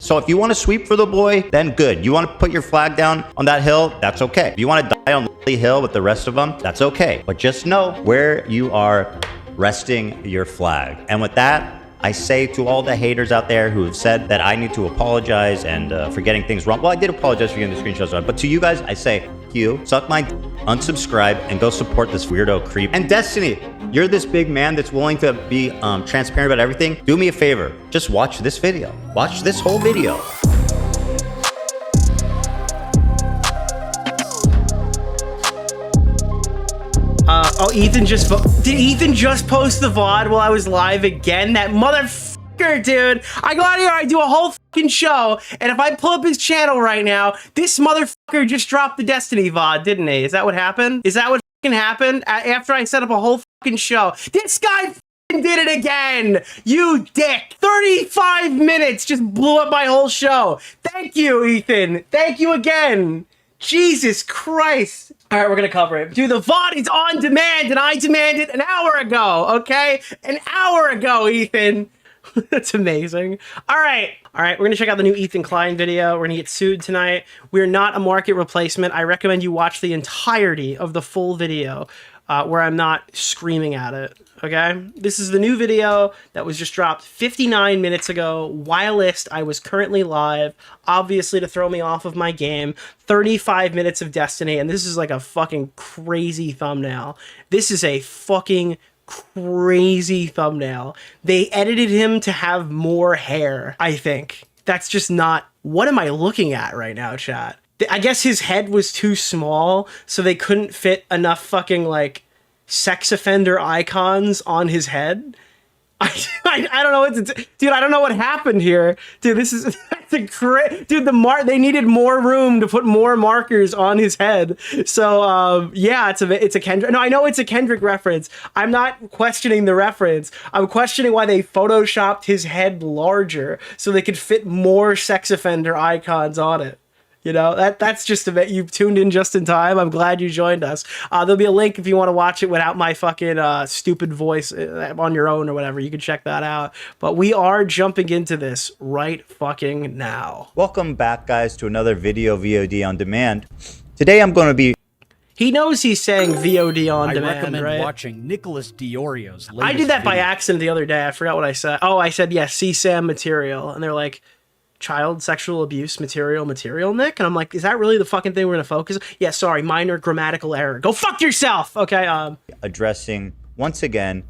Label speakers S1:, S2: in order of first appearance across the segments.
S1: So if you want to sweep for the boy, then good. You want to put your flag down on that hill, that's okay. If you want to die on Lily Hill with the rest of them, that's okay. But just know where you are resting your flag. And with that, I say to all the haters out there who have said that I need to apologize and for getting things wrong. Well, I did apologize for getting the screenshots wrong, but to you guys, I say, f you, suck my d, unsubscribe, and go support this weirdo creep. And Destiny, you're this big man that's willing to be transparent about everything. Do me a favor, just watch this video. Watch this whole video.
S2: Oh, Ethan did Ethan just post the VOD while I was live again? That motherfucker, dude. I go out here, I do a whole fucking show, and if I pull up his channel right now, this motherfucker just dropped the Destiny VOD, didn't he? Is that what happened? Is that what fucking happened? After I set up a whole fucking show. This guy fucking did it again! You dick! 35 minutes just blew up my whole show. Thank you, Ethan. Thank you again. Jesus Christ. All right, we're going to cover it. Dude, the VOD is on demand, and I demanded an hour ago, okay? An hour ago, Ethan. That's amazing. All right, we're going to check out the new Ethan Klein video. We're going to get sued tonight. We're not a market replacement. I recommend you watch the entirety of the full video where I'm not screaming at it, okay? This is the new video that was just dropped 59 minutes ago, whilst I was currently live, obviously to throw me off of my game. 35 minutes of Destiny, and this is like a fucking crazy thumbnail. This is a fucking crazy thumbnail. They edited him to have more hair, I think. That's just not... What am I looking at right now, chat? I guess his head was too small, so they couldn't fit enough fucking, like, sex offender icons on his head. I don't know what to do. Dude, I don't know what happened here. Dude, this is... Dude, they needed more room to put more markers on his head. So, yeah, it's a Kendrick... No, I know it's a Kendrick reference. I'm not questioning the reference. I'm questioning why they photoshopped his head larger so they could fit more sex offender icons on it. You know, that's just a bit. You tuned in just in time. I'm glad you joined us. There'll be a link if you want to watch it without my fucking stupid voice on your own or whatever. You can check that out. But we are jumping into this right fucking now.
S1: Welcome back, guys, to another video VOD on demand. Today I'm going to be...
S2: He knows he's saying VOD on demand,
S3: I recommend
S2: right?
S3: watching Nicholas DeOrio's latest
S2: I did that by
S3: video.
S2: accident the other day. I forgot what I said. Oh, I said, yes, CSAM material. And they're like... child sexual abuse material, Nick? And I'm like, is that really the fucking thing we're gonna focus on? Yeah, sorry, minor grammatical error. Go fuck yourself! Okay,
S1: addressing, once again,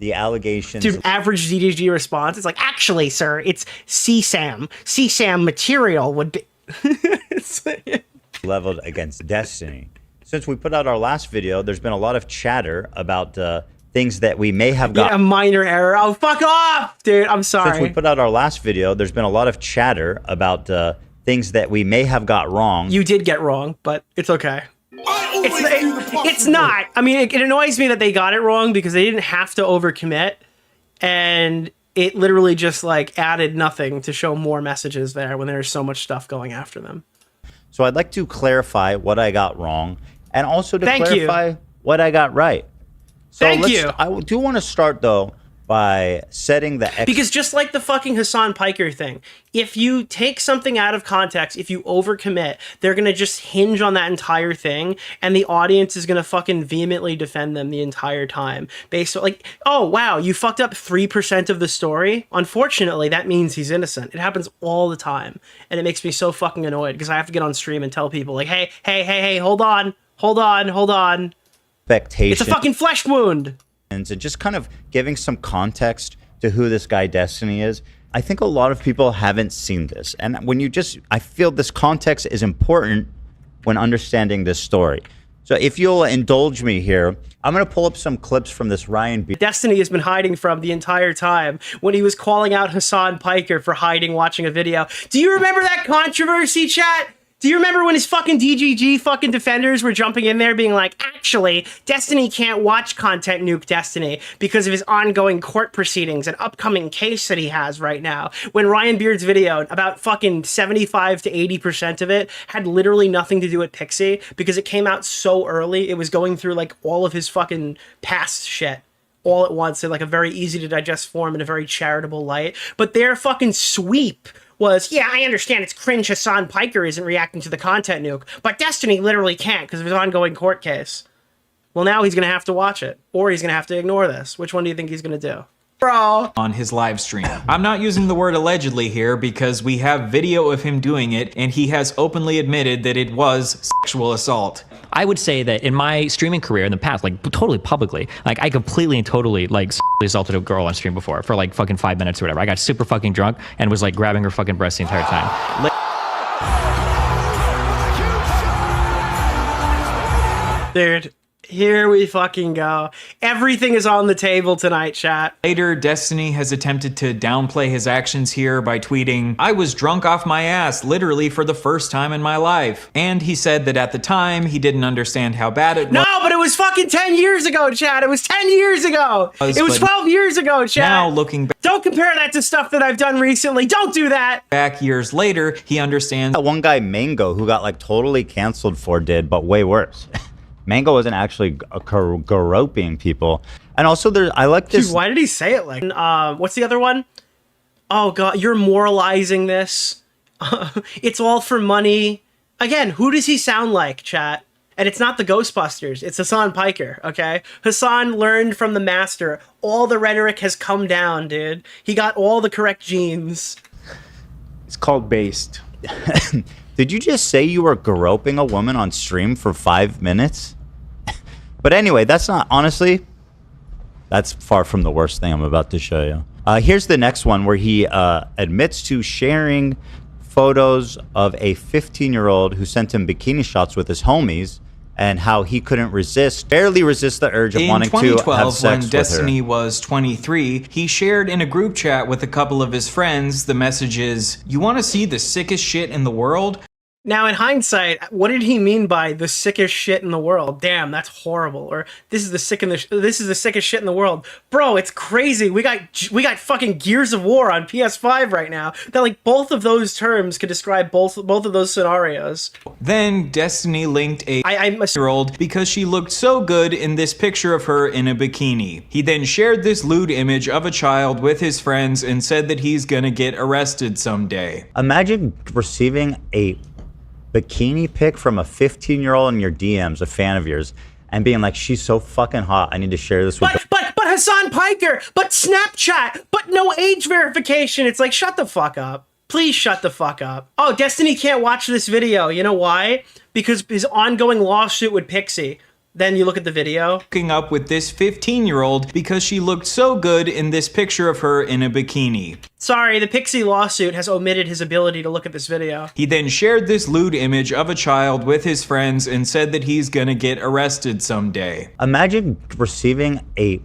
S1: the allegations...
S2: Dude, average DDG response, it's like, actually, sir, it's CSAM. CSAM material would be...
S1: leveled against Destiny. Since we put out our last video, there's been a lot of chatter about things that we may have got...
S2: Yeah, a minor error. Oh, fuck off! Dude, I'm sorry.
S1: Since we put out our last video, there's been a lot of chatter about things that we may have got wrong.
S2: You did get wrong, but it's okay. It's not. I mean, it annoys me that they got it wrong because they didn't have to overcommit, and it literally just, like, added nothing to show more messages there when there's so much stuff going after them.
S1: So I'd like to clarify what I got wrong, and also to clarify what I got right. So
S2: Thank you.
S1: I do want to start, though, by setting the...
S2: Because just like the fucking Hassan Piker thing, if you take something out of context, if you overcommit, they're going to just hinge on that entire thing, and the audience is going to fucking vehemently defend them the entire time. Based on, like, oh, wow, you fucked up 3% of the story? Unfortunately, that means he's innocent. It happens all the time, and it makes me so fucking annoyed, because I have to get on stream and tell people, like, hey, hold on. It's a fucking flesh wound.
S1: And just kind of giving some context to who this guy Destiny is. I think a lot of people haven't seen this. And when you just... I feel this context is important when understanding this story. So if you'll indulge me here, I'm going to pull up some clips from this Ryan B.
S2: Destiny has been hiding from the entire time when he was calling out Hassan Piker for hiding watching a video. Do you remember that controversy, chat? Do you remember when his fucking DGG fucking defenders were jumping in there being like, actually, Destiny can't watch Content Nuke Destiny because of his ongoing court proceedings and upcoming case that he has right now? When Ryan Beard's video, about fucking 75 to 80% of it had literally nothing to do with Pixie because it came out so early. It was going through like all of his fucking past shit. all at once in like a very easy to digest form in a very charitable light. But their fucking sweep was, yeah, I understand it's cringe Hassan Piker isn't reacting to the content nuke, but Destiny literally can't because of his ongoing court case. Well, now he's going to have to watch it, or he's going to have to ignore this. Which one do you think he's going to do? Bro.
S4: On his live stream. I'm not using the word allegedly here because we have video of him doing it, and he has openly admitted that it was sexual assault.
S5: I would say that in my streaming career in the past, like totally publicly, like I completely and totally like assaulted a girl on stream before for like fucking 5 minutes or whatever. I got super fucking drunk and was like grabbing her fucking breast the entire time.
S2: Dude, here we fucking go. Everything is on the table tonight, chat.
S4: Later, Destiny has attempted to downplay his actions here by tweeting, "I was drunk off my ass, literally for the first time in my life." And he said that at the time, he didn't understand how bad it was.
S2: No, but it was fucking 10 years ago, chat. It was 10 years ago. It was 12 years ago, chat.
S4: Now, looking back,
S2: don't compare that to stuff that I've done recently. Don't do that.
S4: Back years later, he understands.
S1: That one guy, Mango, who got like totally canceled for did, but way worse. Mango wasn't actually groping people. And also I like this.
S2: Dude, why did he say it like, what's the other one? Oh God, you're moralizing this. It's all for money. Again, who does he sound like, chat? And it's not the Ghostbusters, it's Hassan Piker, okay? Hassan learned from the master. All the rhetoric has come down, dude. He got all the correct genes.
S6: It's called based.
S1: Did you just say you were groping a woman on stream for 5 minutes? But anyway, that's not, honestly, that's far from the worst thing I'm about to show you. Here's the next one where he admits to sharing photos of a 15-year-old who sent him bikini shots with his homies and how he couldn't barely resist the urge of wanting to have sex with her. In 2012, when
S4: Destiny was 23, he shared in a group chat with a couple of his friends the messages, "You want to see the sickest shit in the world?"
S2: Now, in hindsight, what did he mean by the sickest shit in the world? Damn, that's horrible. Or this is the sickest shit in the world. Bro, it's crazy. We got fucking Gears of War on PS5 right now. That like both of those terms could describe both of those scenarios.
S4: Then Destiny linked a year-old because she looked so good in this picture of her in a bikini. He then shared this lewd image of a child with his friends and said that he's gonna get arrested someday.
S1: Imagine receiving a bikini pic from a 15-year-old in your DMs, a fan of yours, and being like, she's so fucking hot, I need to share this with
S2: But Hassan Piker, but Snapchat, but no age verification. It's like, shut the fuck up. Please shut the fuck up. Oh, Destiny can't watch this video. You know why? Because his ongoing lawsuit with Pixie. Then you look at the video.
S4: Hooking up with this 15-year-old because she looked so good in this picture of her in a bikini.
S2: Sorry, the Pixie lawsuit has omitted his ability to look at this video.
S4: He then shared this lewd image of a child with his friends and said that he's gonna get arrested someday.
S1: Imagine receiving a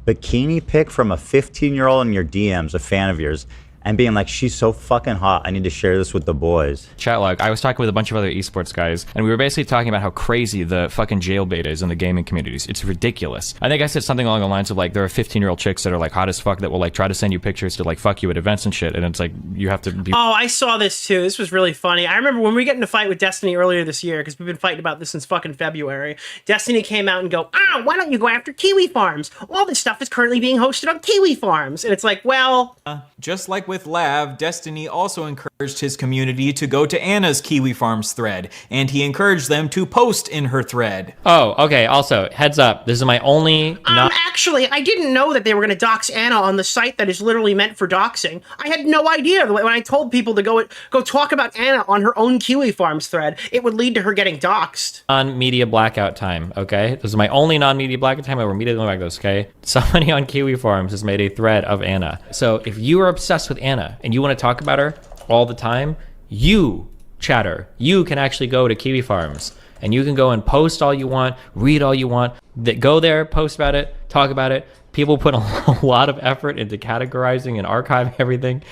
S1: bikini pic from a 15-year-old in your DMs, a fan of yours, and being like, she's so fucking hot, I need to share this with the boys.
S5: Chat log, I was talking with a bunch of other esports guys, and we were basically talking about how crazy the fucking jailbait is in the gaming communities. It's ridiculous. I think I said something along the lines of like, there are 15-year-old chicks that are like hot as fuck that will like try to send you pictures to like fuck you at events and shit, and it's like, you have to be—
S2: Oh, I saw this too. This was really funny. I remember when we got in a fight with Destiny earlier this year, because we've been fighting about this since fucking February. Destiny came out and go, why don't you go after Kiwi Farms? All this stuff is currently being hosted on Kiwi Farms. And it's like, well—
S4: Just like with Lav, Destiny also encouraged his community to go to Anna's Kiwi Farms thread, and he encouraged them to post in her thread.
S5: Oh, okay, also, heads up, this is my only—
S2: Actually, I didn't know that they were going to dox Anna on the site that is literally meant for doxing. I had no idea. When I told people to go talk about Anna on her own Kiwi Farms thread, it would lead to her getting doxed.
S5: Non-media blackout time, okay? This is my only non-media blackout time. I will immediately back this, okay? Somebody on Kiwi Farms has made a thread of Anna. So if you are obsessed with Anna and you want to talk about her all the time, you, chatter, you can actually go to Kiwi Farms and you can go and post all you want, read all you want, go there, post about it, talk about it. People put a lot of effort into categorizing and archiving everything.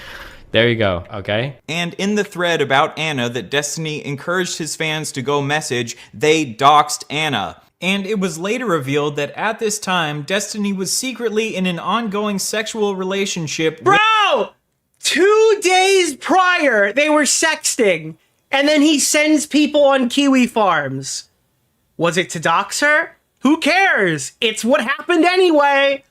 S5: There you go, okay?
S4: And in the thread about Anna that Destiny encouraged his fans to go message, they doxed Anna. And it was later revealed that at this time, Destiny was secretly in an ongoing sexual relationship with—
S2: Bro! 2 days prior, they were sexting, and then he sends people on Kiwi Farms. Was it to dox her? Who cares? It's what happened anyway.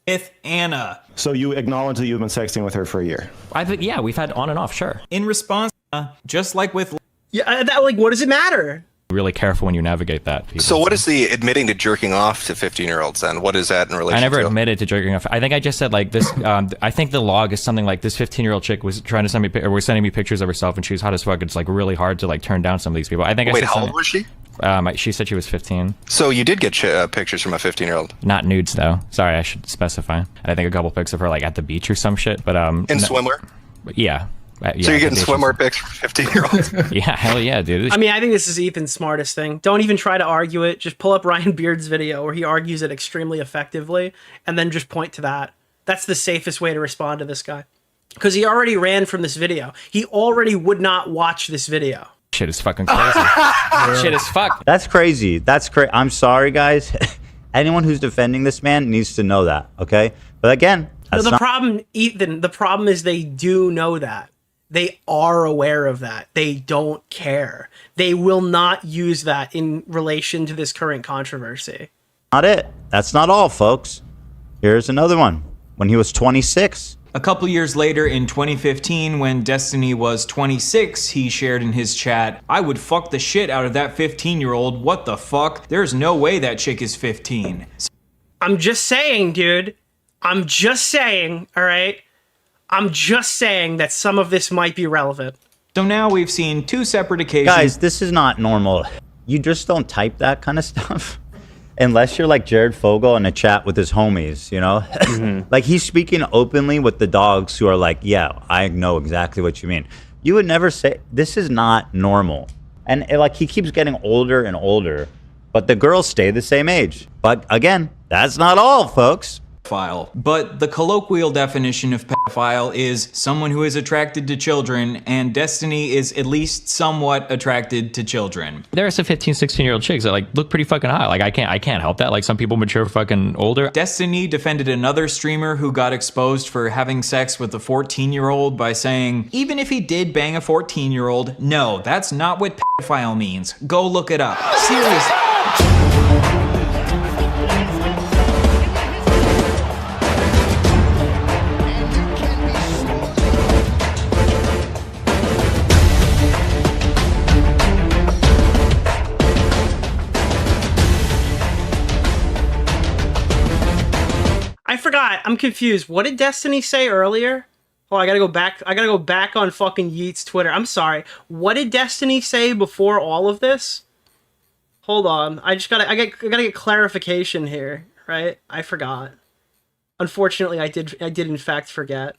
S4: with Anna.
S7: So you acknowledge that you've been sexting with her for a year?
S5: I think, yeah, we've had on and off, sure.
S4: In response, just like with
S2: Yeah, what does it matter?
S5: Really careful when you navigate that. People.
S8: So what is the admitting to jerking off to 15-year-olds then? What is that in relation to?
S5: I never admitted to jerking off. I think I just said like this. I think the log is something like this 15-year-old chick was trying to send me, or was sending me pictures of herself, and she was hot as fuck. It's like really hard to like turn down some of these people. I think.
S8: Wait,
S5: I said
S8: how old was she?
S5: She said she was 15.
S8: So you did get pictures from a 15-year-old?
S5: Not nudes though. Sorry, I should specify. And I think a couple pics of her like at the beach or some shit. But
S8: in swimwear?
S5: Yeah.
S8: So you're getting swimwear pics for 15-year-olds?
S5: Yeah, hell yeah, dude.
S2: I mean, I think this is Ethan's smartest thing. Don't even try to argue it. Just pull up Ryan Beard's video where he argues it extremely effectively, and then just point to that. That's the safest way to respond to this guy. Because he already ran from this video. He already would not watch this video.
S5: Shit is fucking crazy. Shit is fuck.
S1: That's crazy. That's crazy. I'm sorry, guys. Anyone who's defending this man needs to know that, okay? But again, that's
S2: The problem, Ethan, the problem is they do know that. They are aware of that. They don't care. They will not use that in relation to this current controversy.
S1: not it. That's not all, folks. Here's another one. When he was 26.
S4: a couple years later in 2015, when Destiny was 26, he shared in his chat, "I would fuck the shit out of that 15-year-old. What the fuck? There's no way that chick is 15.
S2: I'm just saying, dude. I'm just saying, all right? I'm just saying that some of this might be relevant.
S4: So now we've seen two separate occasions.
S1: Guys, this is not normal. You just don't type that kind of stuff. Unless you're like Jared Fogle in a chat with his homies, you know? Like he's speaking openly with the dogs who are like, yeah, I know exactly what you mean. You would never say, this is not normal. And like he keeps getting older and older, but the girls stay the same age. But again, that's not all, folks.
S4: Pedophile. But the colloquial definition of pedophile is someone who is attracted to children, and Destiny is at least somewhat attracted to children.
S5: There are some 15, 16-year-old chicks that like look pretty fucking hot. Like I can't help that. Like some people mature fucking older.
S4: Destiny defended another streamer who got exposed for having sex with a 14-year-old by saying, even if he did bang a 14-year-old, no, that's not what pedophile means. Go look it up. Seriously.
S2: I forgot. I'm confused. What did Destiny say earlier? Oh, I gotta go back. I gotta go back on fucking Yeet's Twitter. I'm sorry. What did Destiny say before all of this? Hold on. I gotta get clarification here, right? I forgot. Unfortunately, I did in fact forget.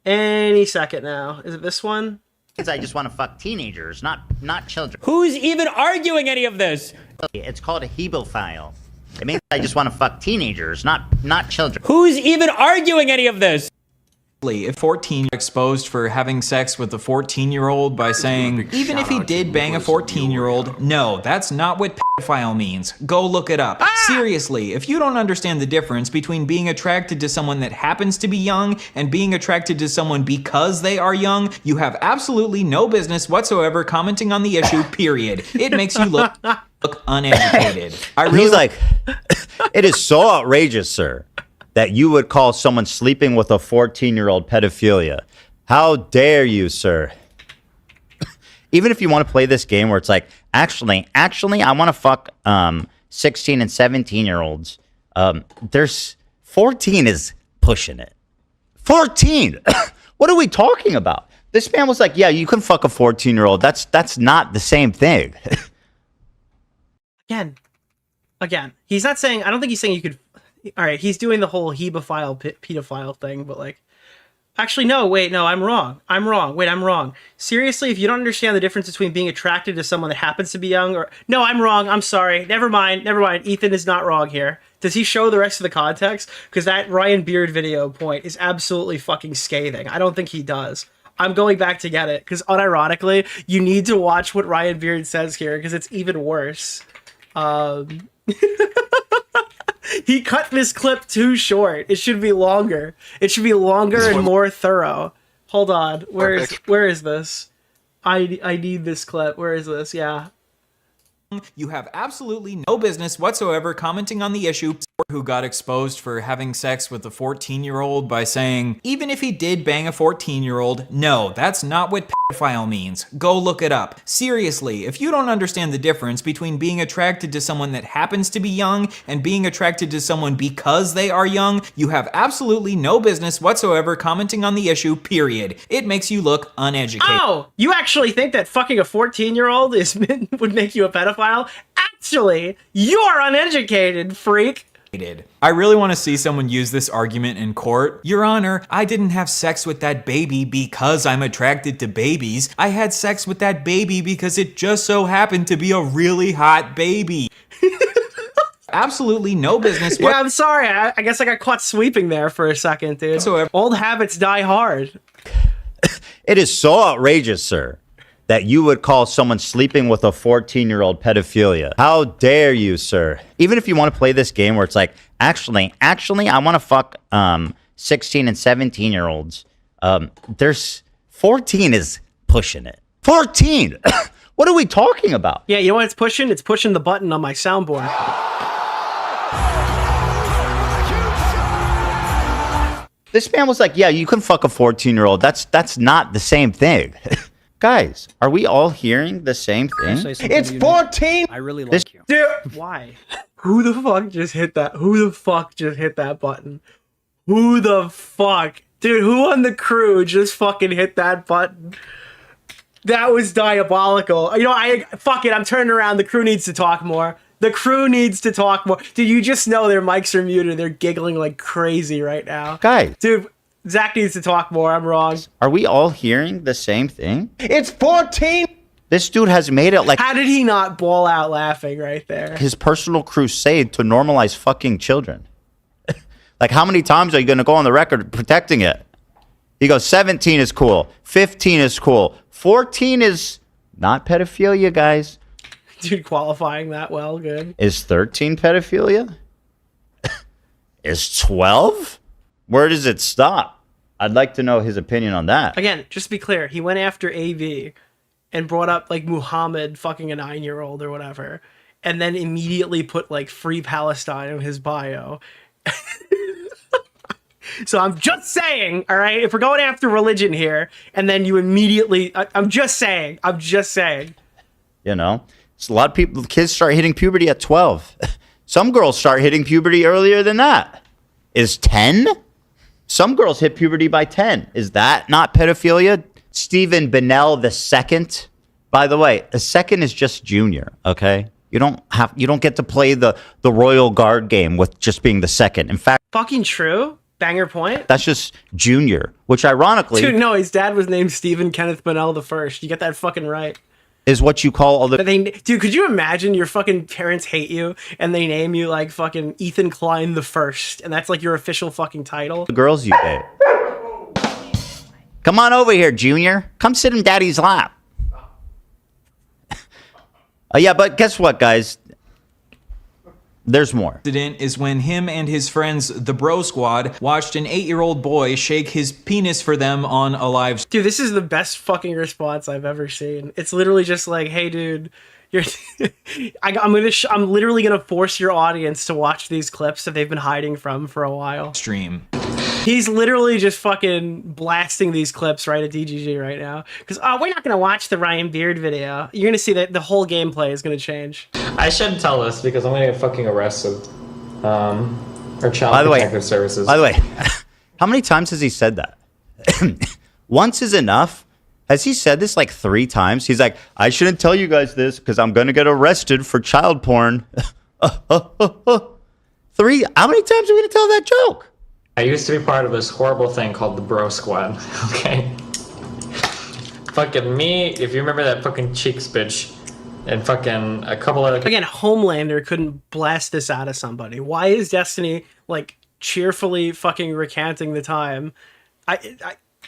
S2: Any second now. Is it this one?
S1: I just want to fuck teenagers, not children.
S9: Who's even arguing any of this?
S1: It's called a hebophile. It means I just want to fuck teenagers, not children.
S9: Who's even arguing any of this?
S4: If 14 exposed for having sex with a 14-year-old by saying, even if he did bang a 14-year-old, no, that's not what pedophile means. Go look it up. Seriously, if you don't understand the difference between being attracted to someone that happens to be young and being attracted to someone because they are young, you have absolutely no business whatsoever commenting on the issue, period. It makes you look uneducated.
S1: He's like, it is so outrageous, sir, that you would call someone sleeping with a 14-year-old pedophilia. How dare you, sir? Even if you want to play this game where it's like, actually, I want to fuck 16 and 17-year-olds. There's 14 is pushing it. 14. What are we talking about? This man was like, yeah, you can fuck a 14-year-old. That's not the same thing.
S2: Again, he's not saying. I don't think he's saying you could. All right, he's doing the whole hebephile, pedophile thing, but like, actually, no, wait, no, I'm wrong. Wait, I'm wrong. Seriously, if you don't understand the difference between being attracted to someone that happens to be young or... No, I'm wrong. I'm sorry. Never mind. Ethan is not wrong here. Does he show the rest of the context? Because that Ryan Beard video point is absolutely fucking scathing. I don't think he does. I'm going back to get it, because unironically, you need to watch what Ryan Beard says here, because it's even worse. He cut this clip too short. It should be longer. It should be longer and more thorough. Hold on. Where is this? I need this clip. Where is this? Yeah.
S4: You have absolutely no business whatsoever commenting on the issue. Who got exposed for having sex with a 14-year-old by saying, even if he did bang a 14-year-old, no, that's not what pedophile means. Go look it up. Seriously, if you don't understand the difference between being attracted to someone that happens to be young and being attracted to someone because they are young, you have absolutely no business whatsoever commenting on the issue, period. It makes you look uneducated.
S2: Oh, you actually think that fucking a 14-year-old would make you a pedophile? Actually, you're uneducated, freak.
S4: I really want to see someone use this argument in court. Your Honor, I didn't have sex with that baby because I'm attracted to babies. I had sex with that baby because it just so happened to be a really hot baby. Absolutely no business.
S2: Yeah, I'm sorry. I guess I got caught sweeping there for a second, dude. Old habits die hard.
S1: It is so outrageous, sir, that you would call someone sleeping with a 14-year-old pedophilia. How dare you, sir? Even if you want to play this game where it's like, actually, I want to fuck 16 and 17-year-olds. There's 14 is pushing it. 14! What are we talking about?
S2: Yeah, you know what it's pushing? It's pushing the button on my soundboard.
S1: This man was like, yeah, you can fuck a 14-year-old. That's not the same thing. Guys, are we all hearing the same thing?
S6: It's 14!
S3: I really like you.
S2: Dude, why? Who the fuck just hit that? Who the fuck just hit that button? Who the fuck? Dude, who on the crew just fucking hit that button? That was diabolical. You know, fuck it, I'm turning around. The crew needs to talk more. The crew needs to talk more. Dude, you just know their mics are muted. They're giggling like crazy right now.
S1: Guys.
S2: Dude, Zach needs to talk more. I'm wrong.
S1: Are we all hearing the same thing?
S6: It's 14!
S1: This dude has made it like
S2: How did he not bawl out laughing right there?
S1: his personal crusade to normalize fucking children. Like, how many times are you going to go on the record protecting it? He goes, 17 is cool. 15 is cool. 14 is not pedophilia, guys.
S2: Dude, qualifying that well, good.
S1: Is 13 pedophilia? Is 12? Where does it stop? I'd like to know his opinion on that.
S2: Again, just to be clear, he went after AV and brought up like Muhammad fucking a 9-year-old or whatever, and then immediately put like Free Palestine in his bio. So I'm just saying, all right, if we're going after religion here, and then you immediately, I'm just saying.
S1: You know, it's a lot of people, kids start hitting puberty at 12. Some girls start hitting puberty earlier than that. Is 10? Some girls hit puberty by 10. Is that not pedophilia? Stephen Bennell II. By the way, a second is just junior, okay? You don't get to play the Royal Guard game with just being the second. In fact,
S2: Fucking true. Banger point.
S1: that's just junior, which ironically
S2: Dude, no, his dad was named Stephen Kenneth Bennell I. You get that fucking right.
S1: is what you call all the
S2: Dude, could you imagine your fucking parents hate you and they name you like fucking Ethan Klein I, and that's like your official fucking title?
S1: girls you date. Come on over here, Junior. Come sit in Daddy's lap. Yeah, but guess what, guys? There's more.
S4: Incident is when him and his friends, the Bro Squad, watched an 8-year-old boy shake his penis for them on a live
S2: Dude, this is the best fucking response I've ever seen. It's literally just like, hey, dude, you're I'm literally gonna force your audience to watch these clips that they've been hiding from for a while.
S4: stream.
S2: He's literally just fucking blasting these clips right at DGG right now. Because, we're not gonna watch the Ryan Beard video. You're gonna see that the whole gameplay is gonna change.
S5: I shouldn't tell this because I'm gonna get fucking arrested. Or child
S1: By the way-
S5: protective services.
S1: By the way, how many times has he said that? Once is enough. Has he said this like 3 times? He's like, I shouldn't tell you guys this because I'm going to get arrested for child porn. 3? How many times are we going to tell that joke?
S5: I used to be part of this horrible thing called the Bro Squad, okay? Fucking me, if you remember that fucking Cheeks bitch, and fucking a couple other...
S2: Again, Homelander couldn't blast this out of somebody. Why is Destiny, like, cheerfully fucking recanting the time?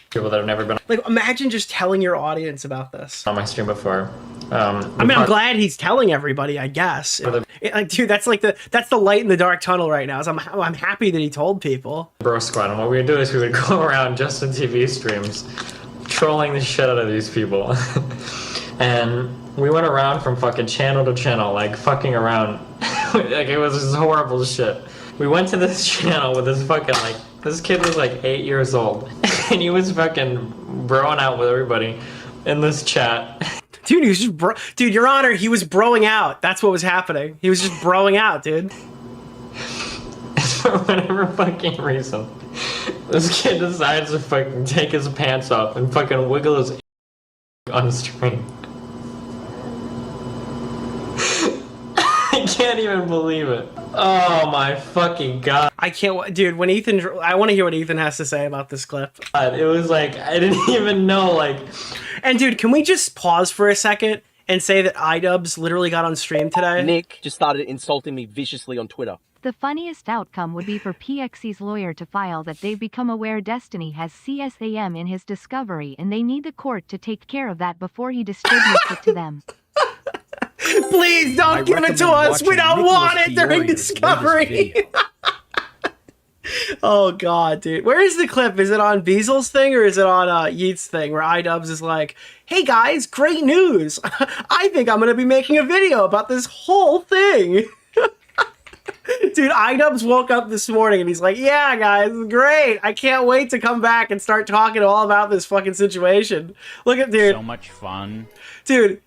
S5: people that have never been
S2: Like, imagine just telling your audience about this.
S5: on my stream before.
S2: I mean, I'm glad he's telling everybody, I guess. Like, dude, that's the light in the dark tunnel right now. So I'm happy that he told people.
S5: Bro Squad, and what we would do is we would go around Justin TV streams, trolling the shit out of these people. And We went around from fucking channel to channel, like fucking around. Like it was just horrible shit. We went to this channel with this fucking like, this kid was like 8 years old. And he was fucking broing out with everybody in this chat.
S2: Dude, he was just dude, Your Honor, he was broing out. That's what was happening. He was just broing out, dude.
S5: For whatever fucking reason, this kid decides to fucking take his pants off and fucking wiggle his on stream. I can't even believe it. Oh my fucking god.
S2: I can't, dude, when Ethan, I want to hear what Ethan has to say about this clip.
S5: It was like, I didn't even know, like.
S2: And dude, can we just pause for a second and say that iDubbbz literally got on stream today?
S10: Nick just started insulting me viciously on Twitter.
S11: The funniest outcome would be for PXC's lawyer to file that they've become aware Destiny has CSAM in his discovery and they need the court to take care of that before he distributes it to them.
S2: Please don't give it to us. We don't want it during discovery. Oh god, dude. Where is the clip? Is it on Beasel's thing or is it on Yeet's thing where iDubbbz is like, hey guys, great news. I think I'm gonna be making a video about this whole thing. Dude, iDubbbz woke up this morning and he's like, yeah guys, great. I can't wait to come back and start talking all about this fucking situation. Look at, dude.
S3: So much fun.
S2: Dude.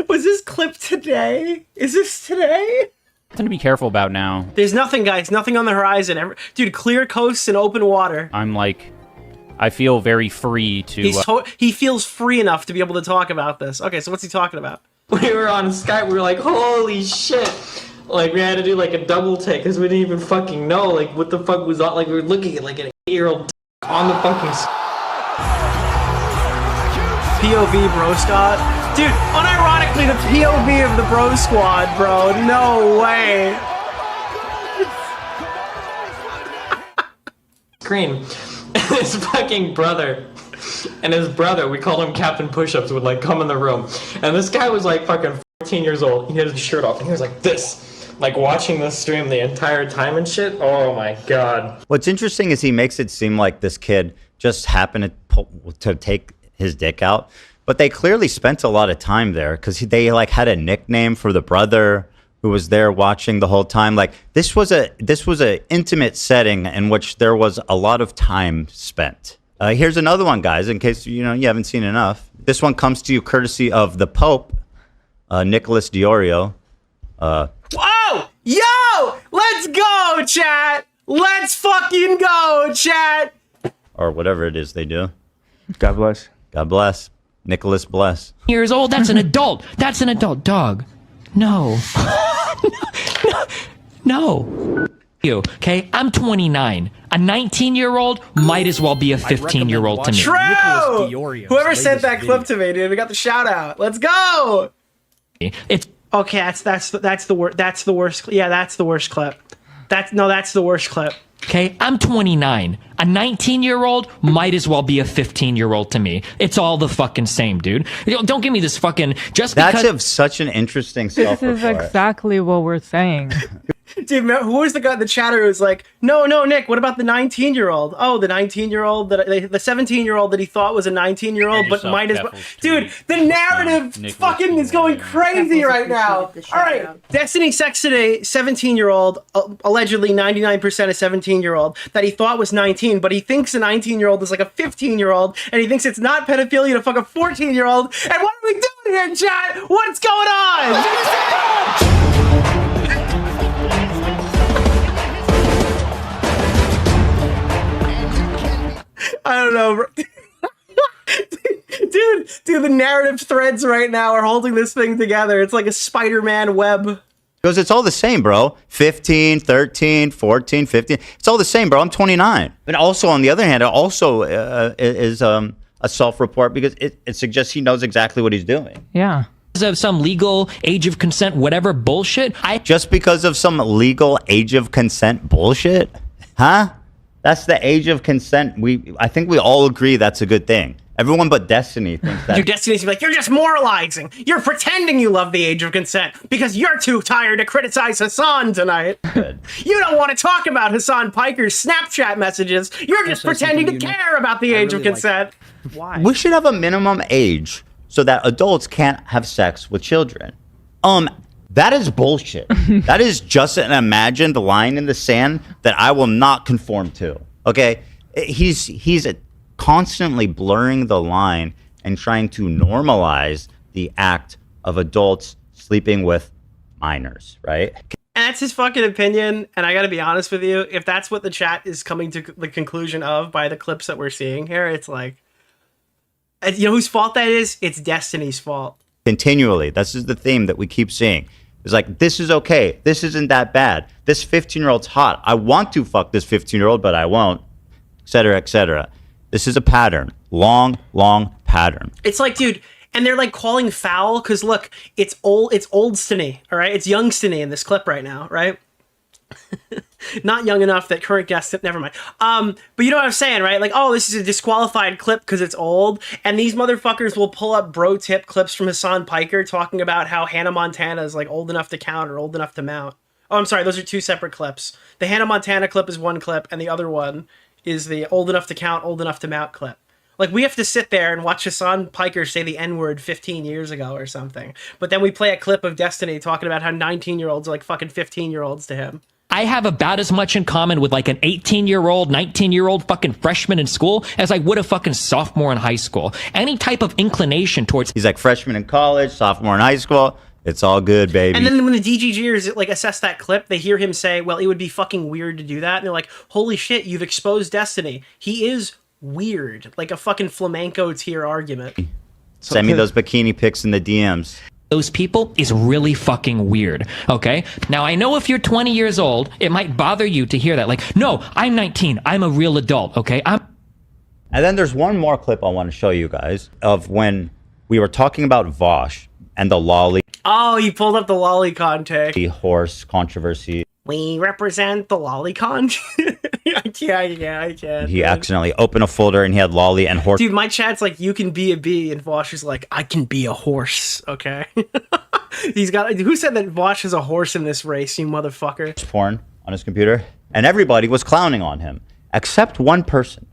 S2: Was this clip today? Is this today?
S3: Something to be careful about now.
S2: There's nothing, guys. Nothing on the horizon. Dude, clear coasts and open water.
S3: I'm like, I feel very free to...
S2: He feels free enough to be able to talk about this. Okay, so what's he talking about?
S5: We were on Skype, we were like, holy shit. Like, we had to do like a double take because we didn't even fucking know, like, what the fuck was on. Like, we were looking at like an 8-year-old on the fucking...
S2: POV Bro Squad. Dude, unironically, the POV of the Bro Squad, bro. No way.
S5: Screen. His fucking brother. And his brother, we called him Captain Push-Ups, would like come in the room. And this guy was like fucking 14 years old. He had his shirt off and he was like this. Like watching this stream the entire time and shit. Oh my god.
S1: What's interesting is he makes it seem like this kid just happened to take his dick out. But they clearly spent a lot of time there because they like had a nickname for the brother who was there watching the whole time. Like this was a intimate setting in which there was a lot of time spent. Here's another one, guys, in case you haven't seen enough. This one comes to you courtesy of the Pope, Nicholas DeOrio.
S2: Whoa! Yo! Let's go, chat! Let's fucking go, chat!
S1: Or whatever it is they do.
S7: God bless.
S1: God bless. Nicholas bless.
S9: Years old, that's an adult. That's an adult dog. No. No. You, okay? I'm 29. A 19-year-old might as well be a 15-year-old to me.
S2: True!
S3: Nicholas DeOrio's
S2: Whoever sent
S3: latest
S2: that clip
S3: video.
S2: to me, dude, we got the shout out. Let's go!
S9: It's
S2: Okay, that's the worst. That's the worst. Yeah, that's the worst clip. That's the worst clip.
S9: okay. I'm 29. A 19-year-old might as well be a 15-year-old to me. It's all the fucking same, dude. Don't give me this fucking just because.
S1: That's such an interesting self-report.
S12: This is exactly what we're saying.
S2: Dude, who was the guy, the chatter who was like, no, Nick, what about the 19-year-old? Oh, the 19-year-old, the 17-year-old that he thought was a 19-year-old, but might as well. Dude, the narrative fucking is going crazy right now. All right, Destiny sexted a 17-year-old, allegedly 99% a 17-year-old, that he thought was 19, but he thinks a 19-year-old is like a 15-year-old, and he thinks it's not pedophilia to fuck a 14-year-old. And what are we doing here, chat? What's going on? I don't know, bro. Dude, the narrative threads right now are holding this thing together. It's like a Spider-Man web.
S1: Because it's all the same, bro. 15, 13, 14, 15. It's all the same, bro. I'm 29. But also, on the other hand, it also is a self-report because it suggests he knows exactly what he's doing.
S12: Yeah.
S9: Of some legal age of consent, whatever bullshit.
S1: Just because of some legal age of consent bullshit? Huh? That's the age of consent. I think we all agree that's a good thing. Everyone but Destiny thinks that.
S2: Your Destiny's like, you're just moralizing. You're pretending you love the age of consent because you're too tired to criticize Hassan tonight.
S1: Good.
S2: You don't want to talk about Hassan Piker's Snapchat messages. You're just pretending to care about the age of consent.
S1: Why? We should have a minimum age so that adults can't have sex with children. That is bullshit. That is just an imagined line in the sand that I will not conform to. Okay, he's constantly blurring the line and trying to normalize the act of adults sleeping with minors, right?
S2: And that's his fucking opinion, and I gotta be honest with you, if that's what the chat is coming to the conclusion of by the clips that we're seeing here, it's like, you know whose fault that is? It's Destiny's fault.
S1: Continually, this is the theme that we keep seeing. It's like, this is okay, this isn't that bad, this 15-year-old's hot, I want to fuck this 15-year-old, but I won't, etc., etc. This is a pattern, long pattern.
S2: It's like, dude, and they're like calling foul because look, it's oldstony, all right? It's youngstony in this clip right now, right? Not young enough that current guests, never mind. But you know what I'm saying, right? Like, oh, this is a disqualified clip because it's old, and these motherfuckers will pull up bro tip clips from Hassan Piker talking about how Hannah Montana is like old enough to count or old enough to mount. Oh, I'm sorry, those are two separate clips. The Hannah Montana clip is one clip, and the other one is the old enough to count, old enough to mount clip. Like, we have to sit there and watch Hassan Piker say the N-word 15 years ago or something. But then we play a clip of Destiny talking about how 19-year-olds are like fucking 15-year-olds to him.
S9: I have about as much in common with like an 18-year-old, 19-year-old fucking freshman in school as I would a fucking sophomore in high school. Any type of inclination towards...
S1: He's like freshman in college, sophomore in high school. It's all good, baby.
S2: And then when the DGGers like assess that clip, they hear him say, well, it would be fucking weird to do that. And they're like, holy shit, you've exposed Destiny. He is weird. Like a fucking flamenco tier argument.
S1: Send me those bikini pics in the DMs.
S9: Those people is really fucking weird, okay? Now, I know if you're 20 years old, it might bother you to hear that. Like, no, I'm 19. I'm a real adult, okay?
S1: And then there's one more clip I want to show you guys of when we were talking about Vosh and the lolly.
S2: Oh, he pulled up the lolicon take.
S1: The horse controversy.
S2: We represent the lolicon. I can't.
S1: He accidentally opened a folder and he had lolly and horse.
S2: Dude, my chat's like, you can be a bee, and Vosh is like, I can be a horse, okay? He's got, who said that Vosh is a horse in this race, you motherfucker?
S1: Porn on his computer. And everybody was clowning on him, except one person.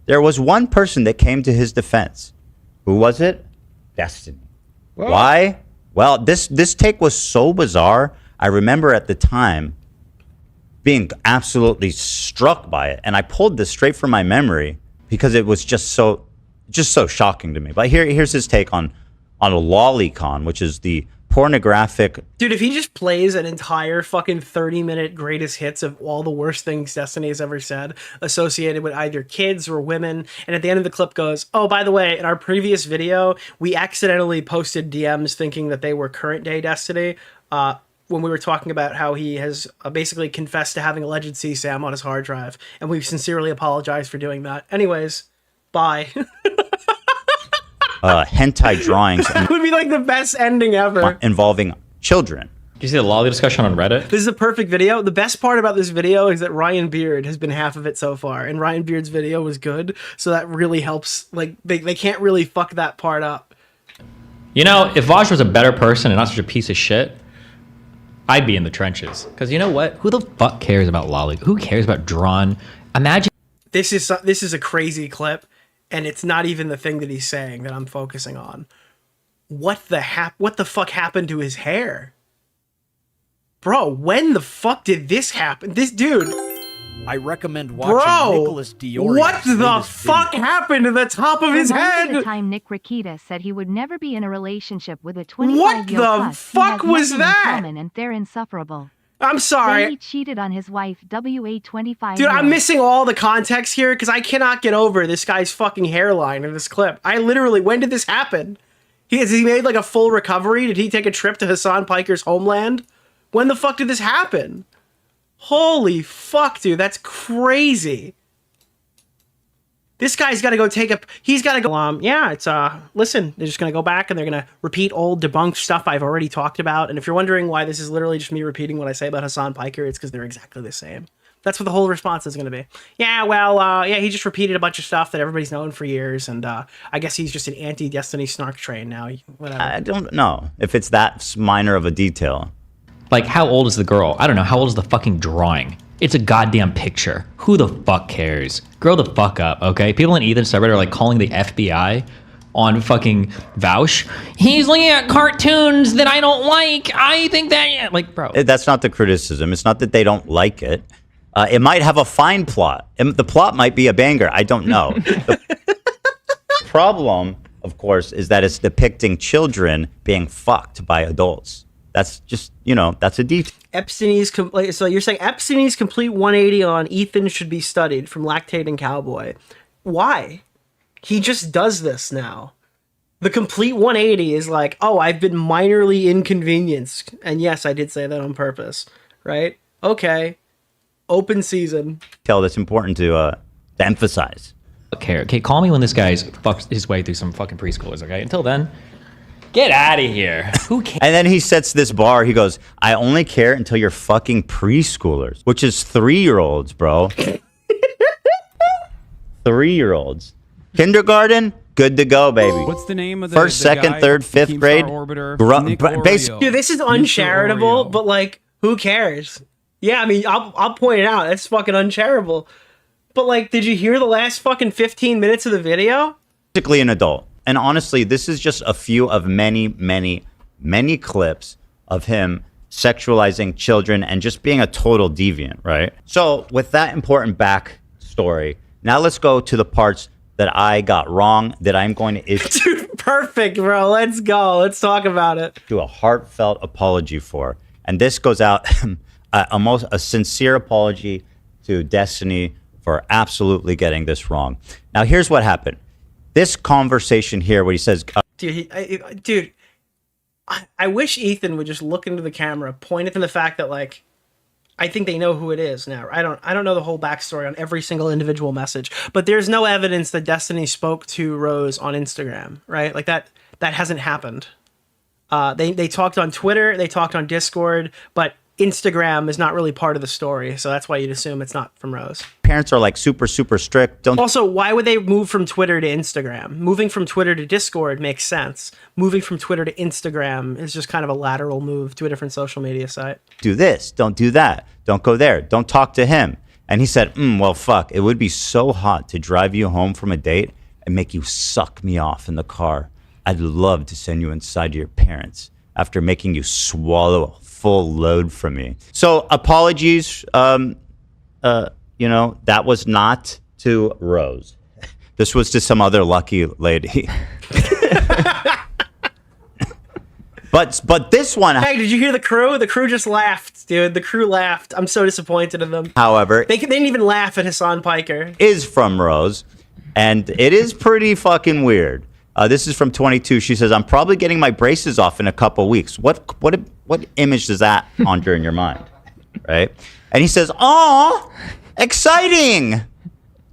S1: There was one person that came to his defense. Who was it? Destiny. Whoa. Why? Well, this take was so bizarre. I remember at the time being absolutely struck by it, and I pulled this straight from my memory because it was just so shocking to me. But here's his take on a lolicon, which is the pornographic.
S2: Dude, if he just plays an entire fucking 30-minute greatest hits of all the worst things Destiny has ever said associated with either kids or women, and at the end of the clip goes, oh, by the way, in our previous video, we accidentally posted DMs thinking that they were current day Destiny, when we were talking about how he has basically confessed to having alleged CSAM on his hard drive, and we sincerely apologize for doing that. Anyways, bye.
S1: Hentai drawings.
S2: That would be like the best ending ever.
S1: Involving children.
S5: Did you see the lolly discussion on Reddit?
S2: This is a perfect video. The best part about this video is that Ryan Beard has been half of it so far, and Ryan Beard's video was good, so that really helps. Like, they can't really fuck that part up.
S5: You know, if Vosh was a better person and not such a piece of shit, I'd be in the trenches. Because you know what? Who the fuck cares about lolly? Who cares about drawn? Imagine.
S2: This is a crazy clip, and it's not even the thing that he's saying that I'm focusing on. What the fuck happened to his hair? Bro, when the fuck did this happen? This dude.
S13: I recommend watching Nicholas DeOrio.
S2: What the fuck happened to the top of his head?
S11: The time Nick Rakita said he would never be in a relationship with a 25-year-old.
S2: What the fuck was that?
S11: And they're insufferable.
S2: I'm sorry.
S11: Then he cheated on his wife, WA25.
S2: Dude, I'm missing all the context here because I cannot get over this guy's fucking hairline in this clip. I literally, when did this happen? Has he made like a full recovery? Did he take a trip to Hassan Piker's homeland? When the fuck did this happen? Holy fuck, dude, that's crazy. This guy's got to go he's got to go, yeah, it's, listen, they're just going to go back and they're going to repeat old debunked stuff I've already talked about. And if you're wondering why this is literally just me repeating what I say about Hassan Piker, it's because they're exactly the same. That's what the whole response is going to be. Yeah, well, yeah, he just repeated a bunch of stuff that everybody's known for years. And I guess he's just an anti-Destiny snark train now. Whatever.
S1: I don't know if it's that minor of a detail.
S5: Like, how old is the girl? I don't know. How old is the fucking drawing? It's a goddamn picture. Who the fuck cares? Grow the fuck up, okay? People in Ethan's subreddit are like calling the FBI
S9: on fucking Vouch. He's looking at cartoons that I don't like. I think that, like, bro.
S1: That's not the criticism. It's not that they don't like it. It might have a fine plot. The plot might be a banger. I don't know. The problem, of course, is that it's depicting children being fucked by adults. That's just, that's a detail.
S2: So you're saying Epstein's complete 180 on Ethan should be studied from Lactating Cowboy. Why? He just does this now. The complete 180 is like, oh, I've been minorly inconvenienced. And yes, I did say that on purpose, right? Okay. Open season.
S1: That's important to emphasize.
S9: Okay, call me when this guy's fucked his way through some fucking preschoolers, okay? Until then, get out of here. Who cares?
S1: And then he sets this bar. He goes, I only care until you're fucking preschoolers, which is 3-year-olds, bro. 3-year-olds. Kindergarten, good to go, baby.
S14: What's the name of the
S1: first, second, third, fifth grade?
S14: Basically,
S2: dude, this is uncharitable, but like, who cares? Yeah, I mean, I'll point it out. That's fucking uncharitable. But like, did you hear the last fucking 15 minutes of the video?
S1: Basically an adult. And honestly, this is just a few of many, many, many clips of him sexualizing children and just being a total deviant, right? So with that important backstory, now let's go to the parts that I got wrong that I'm going to issue.
S2: Dude, perfect, bro. Let's go. Let's talk about it.
S1: Do a heartfelt apology for. And this goes out a sincere apology to Destiny for absolutely getting this wrong. Now, here's what happened. This conversation here where he says...
S2: Dude, I wish Ethan would just look into the camera, point it to the fact that, like, I think they know who it is now. I don't know the whole backstory on every single individual message, but there's no evidence that Destiny spoke to Rose on Instagram, right? Like, that hasn't happened. They talked on Twitter, they talked on Discord, but Instagram is not really part of the story, so that's why you'd assume it's not from Rose.
S1: Parents are like super, super strict.
S2: Also, why would they move from Twitter to Instagram? Moving from Twitter to Discord makes sense. Moving from Twitter to Instagram is just kind of a lateral move to a different social media site.
S1: Do this, don't do that, don't go there, don't talk to him. And he said, well, fuck, it would be so hot to drive you home from a date and make you suck me off in the car. I'd love to send you inside to your parents after making you swallow a full load from me. So apologies, that was not to Rose. This was to some other lucky lady. But this one...
S2: Hey, did you hear the crew? The crew just laughed, dude. The crew laughed. I'm so disappointed in them.
S1: However...
S2: They didn't even laugh at Hassan Piker.
S1: ...is from Rose, and it is pretty fucking weird. This is from 22. She says, I'm probably getting my braces off in a couple weeks. What image does that conjure in your mind? Right? And he says, aw, exciting.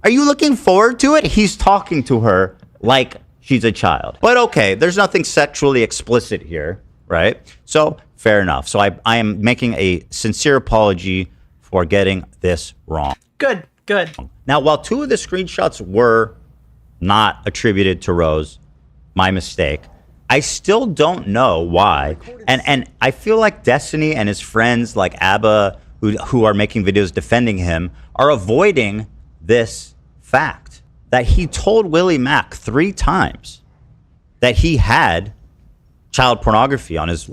S1: Are you looking forward to it? He's talking to her like she's a child. But okay, there's nothing sexually explicit here, right? So fair enough. So I am making a sincere apology for getting this wrong.
S2: Good.
S1: Now, while 2 of the screenshots were not attributed to Rose, my mistake, I still don't know why. And I feel like Destiny and his friends like Abba, who are making videos defending him, are avoiding this fact that he told Willie Mack 3 times that he had child pornography on his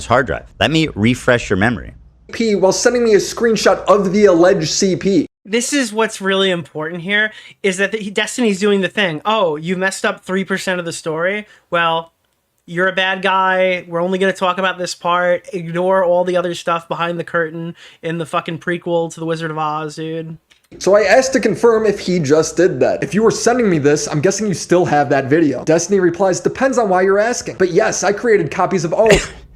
S1: hard drive. Let me refresh your memory.
S15: While sending me a screenshot of the alleged CP.
S2: This is what's really important here, is that Destiny's doing the thing. Oh, you messed up 3% of the story? Well, you're a bad guy. We're only going to talk about this part. Ignore all the other stuff behind the curtain in the fucking prequel to The Wizard of Oz, dude.
S15: So I asked to confirm if he just did that. If you were sending me this, I'm guessing you still have that video. Destiny replies, depends on why you're asking. But yes, I created copies of all.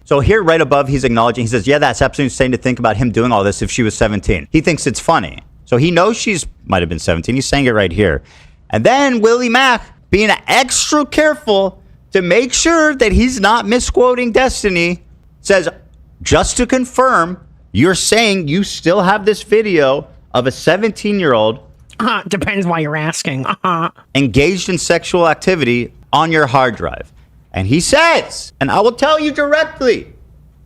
S1: So here right above, he's acknowledging, he says, yeah, that's absolutely insane to think about him doing all this if she was 17. He thinks it's funny. So he knows she's might have been 17. He's saying it right here. And then Willie Mack being extra careful to make sure that he's not misquoting Destiny says, just to confirm, you're saying you still have this video of a 17-year-old
S2: depends why you're asking.
S1: engaged in sexual activity on your hard drive. And he says, and I will tell you directly,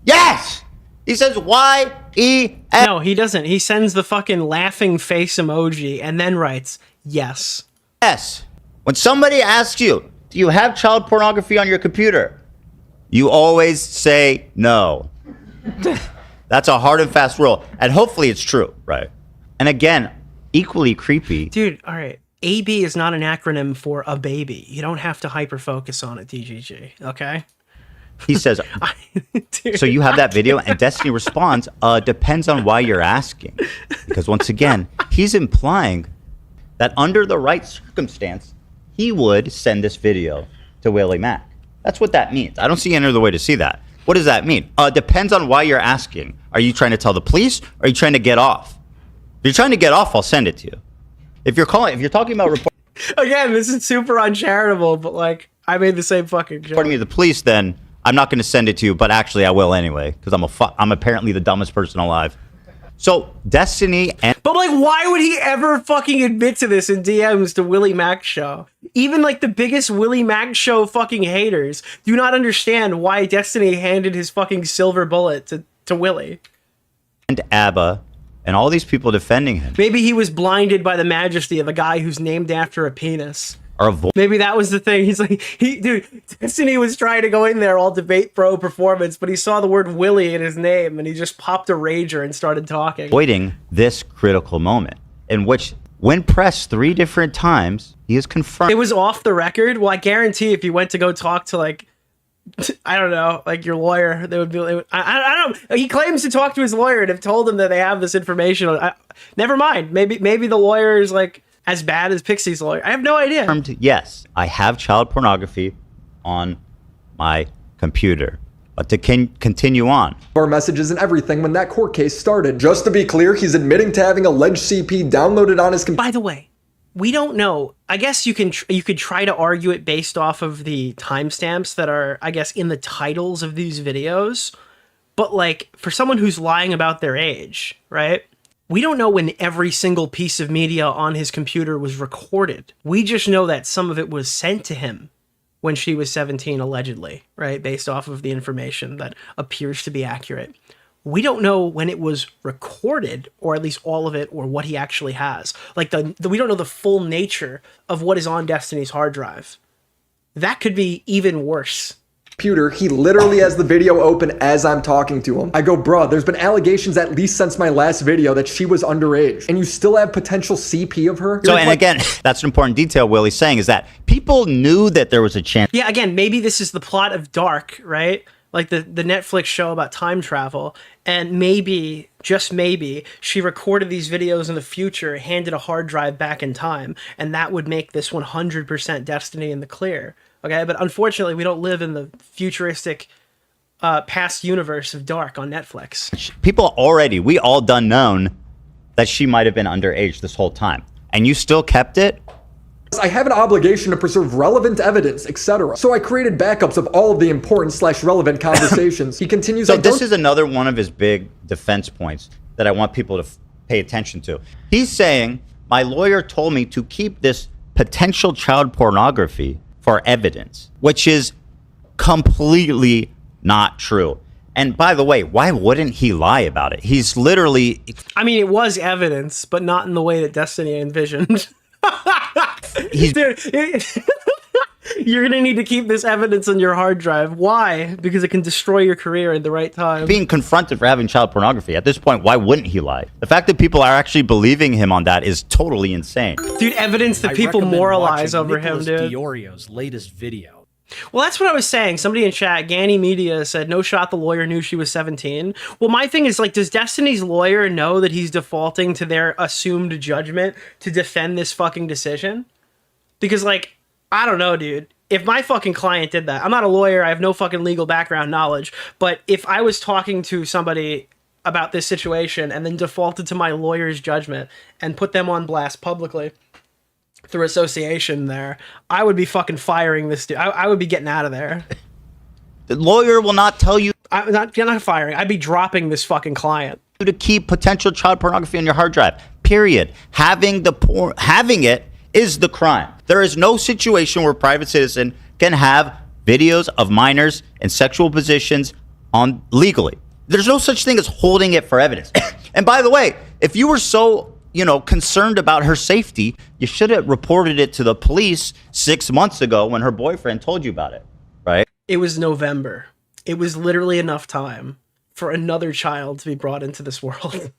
S1: yes! He says, Y-E-S.
S2: No, he doesn't. He sends the fucking laughing face emoji and then writes, yes.
S1: Yes. When somebody asks you, Do you have child pornography on your computer? You always say no. That's a hard and fast rule. And hopefully it's true, right? And again, equally creepy.
S2: Dude, all right. AB is not an acronym for a baby. You don't have to hyper focus on it, DGG, okay?
S1: He says, so you have that video, and Destiny responds, depends on why you're asking. Because once again, he's implying that under the right circumstance, he would send this video to Willie Mack. That's what that means. I don't see any other way to see that. What does that mean? Depends on why you're asking. Are you trying to tell the police, or are you trying to get off? If you're trying to get off, I'll send it to you. If you're talking about reporting
S2: again, this is super uncharitable, but like I made the same fucking joke.
S1: Reporting me to the police, then I'm not going to send it to you, but actually I will anyway, because I'm apparently the dumbest person alive. So Destiny and
S2: but like, why would he ever fucking admit to this in DMs to Willie Mack show? Even like the biggest Willie Mack show fucking haters do not understand why Destiny handed his fucking silver bullet to Willie
S1: and ABBA and all these people defending him.
S2: Maybe he was blinded by the majesty of a guy who's named after a penis. Maybe that was the thing. He's like, dude, Destiny was trying to go in there all debate pro performance, but he saw the word Willie in his name and he just popped a rager and started talking.
S1: Avoiding this critical moment in which, when pressed 3 different times, he is confirmed.
S2: It was off the record. Well, I guarantee if you went to go talk to like, I don't know, like your lawyer, they would be. I don't know. He claims to talk to his lawyer and have told him that they have this information. Never mind. Maybe the lawyer is like as bad as Pixie's lawyer. I have no idea.
S1: Yes, I have child pornography on my computer. But to continue on.
S15: Our messages and everything when that court case started. Just to be clear, he's admitting to having alleged CP downloaded on his computer.
S2: By the way, we don't know. I guess you could try to argue it based off of the timestamps that are, I guess, in the titles of these videos. But like, for someone who's lying about their age, right? We don't know when every single piece of media on his computer was recorded. We just know that some of it was sent to him when she was 17, allegedly, right? Based off of the information that appears to be accurate. We don't know when it was recorded, or at least all of it, or what he actually has. Like we don't know the full nature of what is on Destiny's hard drive. That could be even worse.
S15: Computer, he literally has the video open as I'm talking to him. I go, bruh, there's been allegations at least since my last video that she was underage, and you still have potential CP of her?
S1: So, and again, that's an important detail Willie's saying, is that people knew that there was a chance.
S2: Yeah, again, maybe this is the plot of Dark, right? Like the Netflix show about time travel, and maybe, just maybe, she recorded these videos in the future, handed a hard drive back in time, and that would make this 100% Destiny in the clear. Okay, but unfortunately, we don't live in the futuristic past universe of Dark on Netflix.
S1: We all done known that she might have been underage this whole time, and you still kept it?
S15: I have an obligation to preserve relevant evidence, etc. So I created backups of all of the important / relevant conversations. He continues.
S1: So this is another one of his big defense points that I want people to pay attention to. He's saying, my lawyer told me to keep this potential child pornography for evidence, which is completely not true. And by the way, why wouldn't he lie about it? He's literally...
S2: I mean, it was evidence, but not in the way that Destiny envisioned. Dude, you're gonna need to keep this evidence on your hard drive. Why? Because it can destroy your career at the right time.
S1: Being confronted for having child pornography, at this point, why wouldn't he lie? The fact that people are actually believing him on that is totally insane.
S2: Dude, evidence that people moralize over him,
S13: Nicholas
S2: dude.
S13: DeOrio's latest video.
S2: Well, that's what I was saying. Somebody in chat, Ganny Media, said, no shot the lawyer knew she was 17. Well, my thing is, like, does Destiny's lawyer know that he's defaulting to their assumed judgment to defend this fucking decision? Because, like, I don't know, dude. If my fucking client did that, I'm not a lawyer, I have no fucking legal background knowledge, but if I was talking to somebody about this situation and then defaulted to my lawyer's judgment and put them on blast publicly through association there, I would be fucking firing this dude. I would be getting out of there.
S1: The lawyer will not tell you...
S2: I'm not firing. I'd be dropping this fucking client.
S1: ...to keep potential child pornography on your hard drive. Period. Having it is the crime. There is no situation where a private citizen can have videos of minors in sexual positions legally. There's no such thing as holding it for evidence. And by the way, if you were so, you know, concerned about her safety, you should have reported it to the police 6 months ago when her boyfriend told you about it, right?
S2: It was November. It was literally enough time for another child to be brought into this world.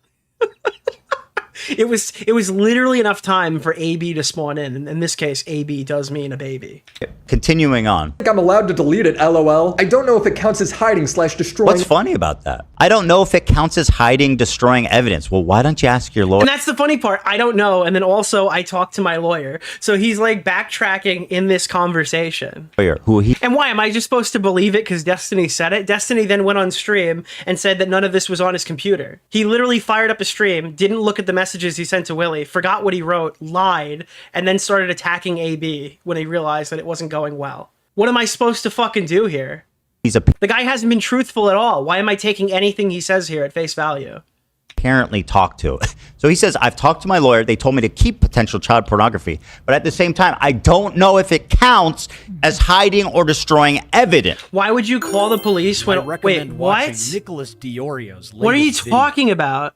S2: It was literally enough time for AB to spawn in. And in this case, AB does mean a baby.
S1: Continuing on.
S15: I think I'm allowed to delete it, LOL. I don't know if it counts as hiding / destroying.
S1: What's funny about that? I don't know if it counts as hiding, destroying evidence. Well, why don't you ask your lawyer?
S2: And that's the funny part. I don't know. And then also I talked to my lawyer. So he's like backtracking in this conversation.
S1: Who he?
S2: And why? Am I just supposed to believe it because Destiny said it? Destiny then went on stream and said that none of this was on his computer. He literally fired up a stream, didn't look at the messages he sent to Willie, forgot what he wrote, lied, and then started attacking AB when he realized that it wasn't going well. What am I supposed to fucking do here? The guy hasn't been truthful at all. Why am I taking anything he says here at face value?
S1: Apparently talked to. So he says, I've talked to my lawyer. They told me to keep potential child pornography. But at the same time, I don't know if it counts as hiding or destroying evidence.
S2: Why would you call the police when... Wait, what?
S13: Nicholas DeOrio's
S2: what are you talking about?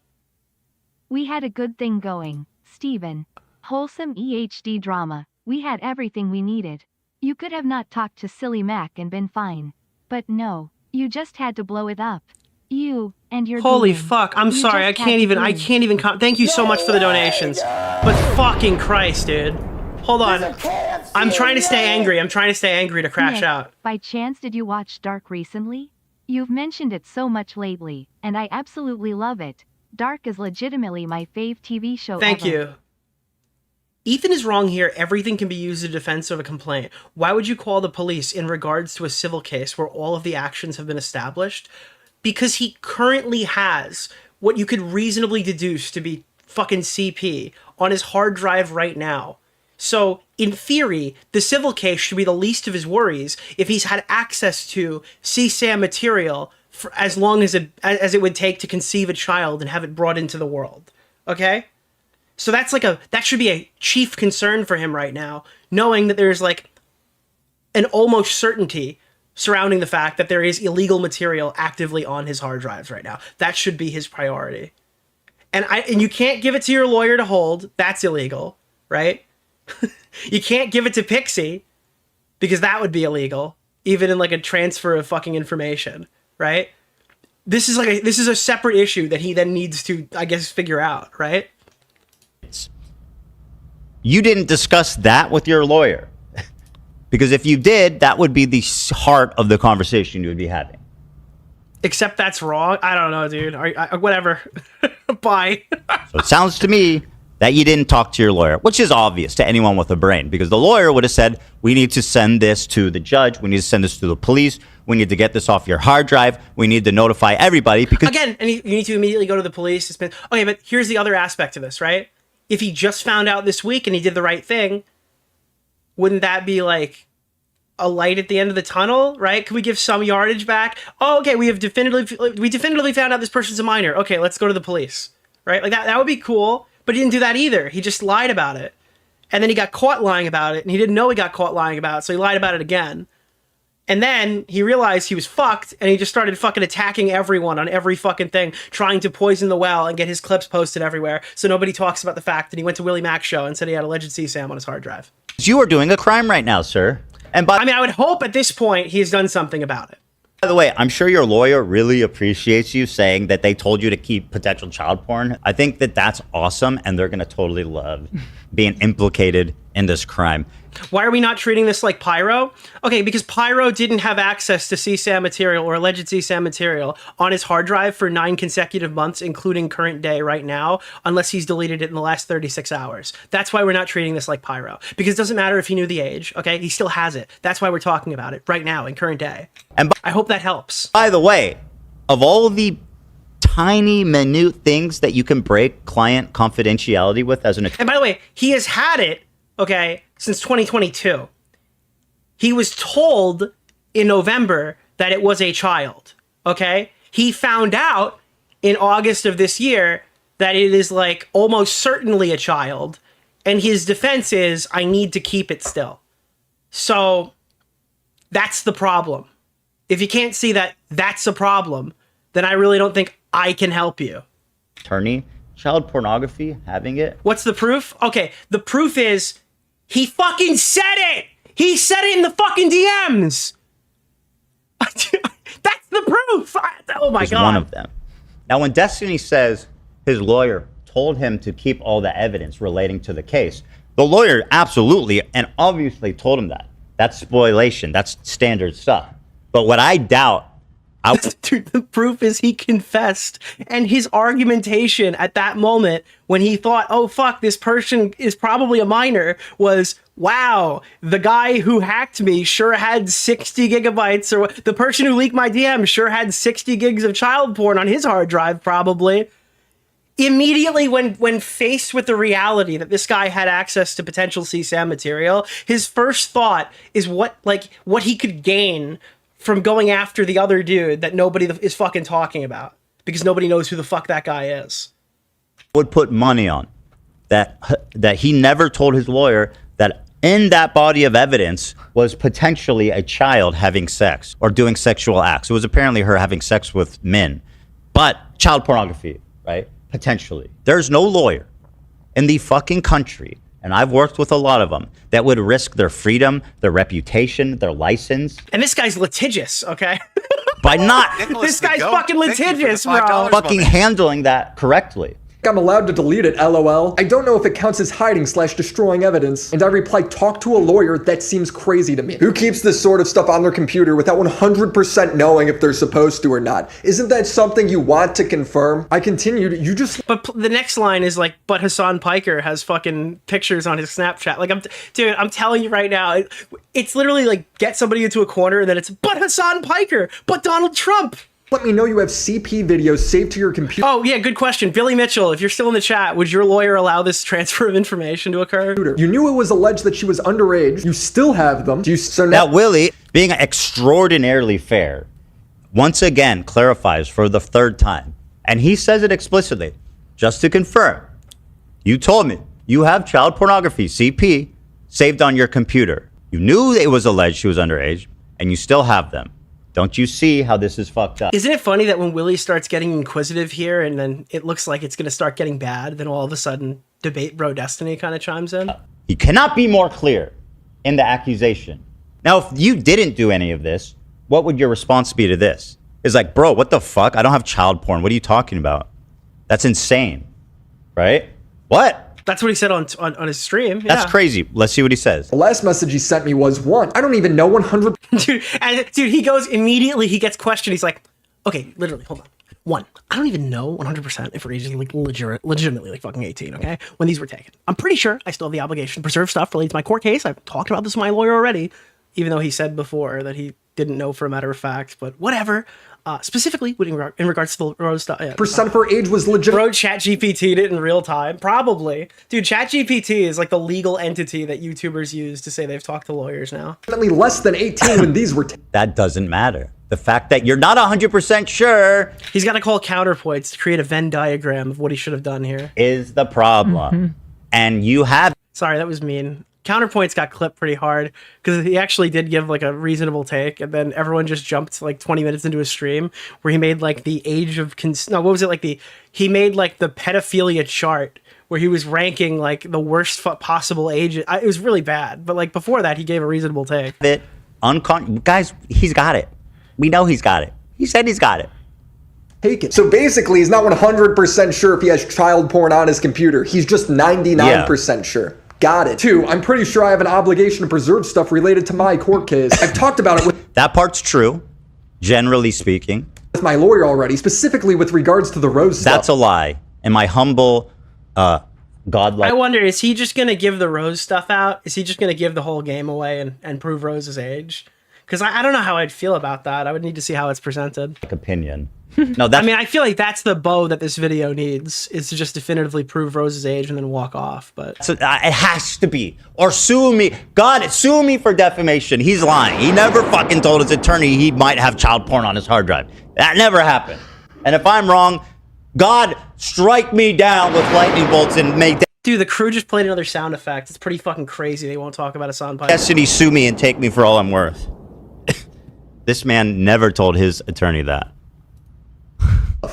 S11: We had a good thing going, Steven. Wholesome EHD drama. We had everything we needed. You could have not talked to Silly Mac and been fine. But no, you just had to blow it up. You and your
S2: Holy
S11: goon.
S2: fuck, I'm sorry, I can't even thank you so much for the donations. But fucking Christ, dude. Hold on. I'm trying to stay angry. I'm trying to stay angry to crash
S11: Nick,
S2: out.
S11: By chance did you watch Dark recently? You've mentioned it so much lately, and I absolutely love it. Dark is legitimately my fave TV show
S2: Thank
S11: ever.
S2: you. Ethan is wrong here. Everything can be used in defense of a complaint. Why would you call the police in regards to a civil case where all of the actions have been established? Because he currently has what you could reasonably deduce to be fucking CP on his hard drive right now. So, in theory, the civil case should be the least of his worries if he's had access to CSAM material for as long as it would take to conceive a child and have it brought into the world. Okay? So that's that should be a chief concern for him right now, knowing that there's like an almost certainty surrounding the fact that there is illegal material actively on his hard drives right now. That should be his priority. And you can't give it to your lawyer to hold. That's illegal, right? You can't give it to Pixie because that would be illegal, even in like a transfer of fucking information, right? This is a separate issue that he then needs to, I guess, figure out, right?
S1: You didn't discuss that with your lawyer. Because if you did, that would be the heart of the conversation you would be having.
S2: Except that's wrong. I don't know, dude. Whatever. Bye.
S1: So it sounds to me that you didn't talk to your lawyer, which is obvious to anyone with a brain, because the lawyer would have said, we need to send this to the judge. We need to send this to the police. We need to get this off your hard drive. We need to notify everybody. Because
S2: again, and you need to immediately go to the police. Okay, but here's the other aspect of this, right? If he just found out this week and he did the right thing, wouldn't that be like a light at the end of the tunnel, right? Can we give some yardage back? Oh, okay, we definitively found out this person's a minor. Okay, let's go to the police, right? Like that would be cool, but he didn't do that either. He just lied about it. And then he got caught lying about it, and he didn't know he got caught lying about it, so he lied about it again. And then he realized he was fucked, and he just started fucking attacking everyone on every fucking thing, trying to poison the well and get his clips posted everywhere, so nobody talks about the fact that he went to Willie Mac's show and said he had alleged CSAM on his hard drive.
S1: you are doing a crime right now, sir. And
S2: I mean, I would hope at this point he's done something about it.
S1: By the way, I'm sure your lawyer really appreciates you saying that they told you to keep potential child porn. I think that that's awesome, and they're going to totally love being implicated in this crime.
S2: Why are we not treating this like Pyro? Okay, because Pyro didn't have access to CSAM material or alleged CSAM material on his hard drive for 9 consecutive months, including current day right now, unless he's deleted it in the last 36 hours. That's why we're not treating this like Pyro. Because it doesn't matter if he knew the age, okay? He still has it. That's why we're talking about it right now in current day. And I hope that helps.
S1: By the way, of all the tiny, minute things that you can break client confidentiality with as an attorney.
S2: And by the way, he has had it, okay, since 2022. He was told in November that it was a child, okay? He found out in August of this year that it is like almost certainly a child, and his defense is, I need to keep it still. So that's the problem. If you can't see that that's a problem, then I really don't think I can help you.
S1: Attorney child pornography, having it.
S2: What's the proof? Okay, the proof is he fucking said it. He said it in the fucking DMs. That's the proof. Oh my God.
S1: One of them. Now, when Destiny says his lawyer told him to keep all the evidence relating to the case, the lawyer absolutely and obviously told him that. That's spoliation. That's standard stuff. But what I doubt,
S2: Dude, the proof is he confessed, and his argumentation at that moment when he thought, oh fuck, this person is probably a minor, was, wow, the guy who hacked me sure had 60 gigabytes, or the person who leaked my DM sure had 60 gigs of child porn on his hard drive, probably. Immediately when faced with the reality that this guy had access to potential CSAM material, his first thought is what he could gain from going after the other dude that nobody is fucking talking about, because nobody knows who the fuck that guy is.
S1: would put money on that he never told his lawyer that in that body of evidence was potentially a child having sex or doing sexual acts. It was apparently her having sex with men, but child pornography, right? Potentially. There's no lawyer in the fucking country, and I've worked with a lot of them, that would risk their freedom, their reputation, their license.
S2: And this guy's litigious, okay?
S1: By not
S2: this guy's fucking litigious, bro.
S1: fucking handling that correctly.
S15: I'm allowed to delete it, LOL. I don't know if it counts as hiding/destroying evidence. And I reply, talk to a lawyer. That seems crazy to me. Who keeps this sort of stuff on their computer without 100% knowing if they're supposed to or not? Isn't that something you want to confirm? I continued, you just...
S2: But the next line is like, but Hassan Piker has fucking pictures on his Snapchat. Like, dude, I'm telling you right now, it's literally like, get somebody into a corner and then it's, but Hassan Piker, but Donald Trump.
S15: Let me know you have CP videos saved to your computer.
S2: Oh, yeah, good question. Billy Mitchell, if you're still in the chat, would your lawyer allow this transfer of information to occur?
S15: You knew it was alleged that she was underage. You still have them. So now
S1: Willie, being extraordinarily fair, once again clarifies for the third time, and he says it explicitly, just to confirm, you told me you have child pornography, CP, saved on your computer. You knew it was alleged she was underage, and you still have them. Don't you see how this is fucked up?
S2: Isn't it funny that when Willie starts getting inquisitive here and then it looks like it's going to start getting bad, then all of a sudden Debate Bro Destiny kind of chimes in?
S1: He cannot be more clear in the accusation. Now, if you didn't do any of this, what would your response be to this? It's like, bro, what the fuck? I don't have child porn. What are you talking about? That's insane, right? What?
S2: That's what he said on his stream. Yeah.
S1: That's crazy. Let's see what he says.
S15: The last message he sent me was, one, I don't even know 100.
S2: Dude, he goes immediately, he gets questioned. He's like, okay, literally, hold on. One, I don't even know 100% if her age is like legitimately like fucking 18, okay? When these were taken. I'm pretty sure I still have the obligation to preserve stuff related to my court case. I've talked about this with my lawyer already, even though he said before that he didn't know for a matter of fact, but whatever. Specifically in regards to the Rose stuff. Yeah,
S15: percent of her age was legit.
S2: Bro, ChatGPT'd it in real time. Probably. Dude, ChatGPT is like the legal entity that YouTubers use to say they've talked to lawyers now.
S15: Less than 18 when these were
S1: That doesn't matter. The fact that you're not 100% sure.
S2: He's got to call counterpoints to create a Venn diagram of what he should have done here.
S1: Is the problem. And you have...
S2: Sorry, that was mean. Counterpoints got clipped pretty hard because he actually did give like a reasonable take, and then everyone just jumped like 20 minutes into a stream where he made like the age of he made like the pedophilia chart where he was ranking like the worst possible age. It was really bad, but like before that he gave a reasonable take.
S1: Guys, he's got it. We know he's got it. He said he's got it.
S15: Take it. So basically he's not 100% sure if he has child porn on his computer. He's just 99% sure. Got it. Two, I'm pretty sure I have an obligation to preserve stuff related to my court case. I've talked about it with...
S1: That part's true, generally speaking.
S15: ...with my lawyer already, specifically with regards to the Rose stuff.
S1: That's a lie. In my humble, godlike...
S2: I wonder, is he just going to give the Rose stuff out? Is he just going to give the whole game away and prove Rose's age? Because I don't know how I'd feel about that. I would need to see how it's presented.
S1: Opinion. No, that's...
S2: I mean, I feel like that's the bow that this video needs, is to just definitively prove Rose's age and then walk off. But
S1: so, it has to be. Or sue me. God, sue me for defamation. He's lying. He never fucking told his attorney he might have child porn on his hard drive. That never happened. And if I'm wrong, God, strike me down with lightning bolts and make...
S2: Dude, the crew just played another sound effect. It's pretty fucking crazy. They won't talk about a sound pipe.
S1: Destiny, sue me and take me for all I'm worth. This man never told his attorney that.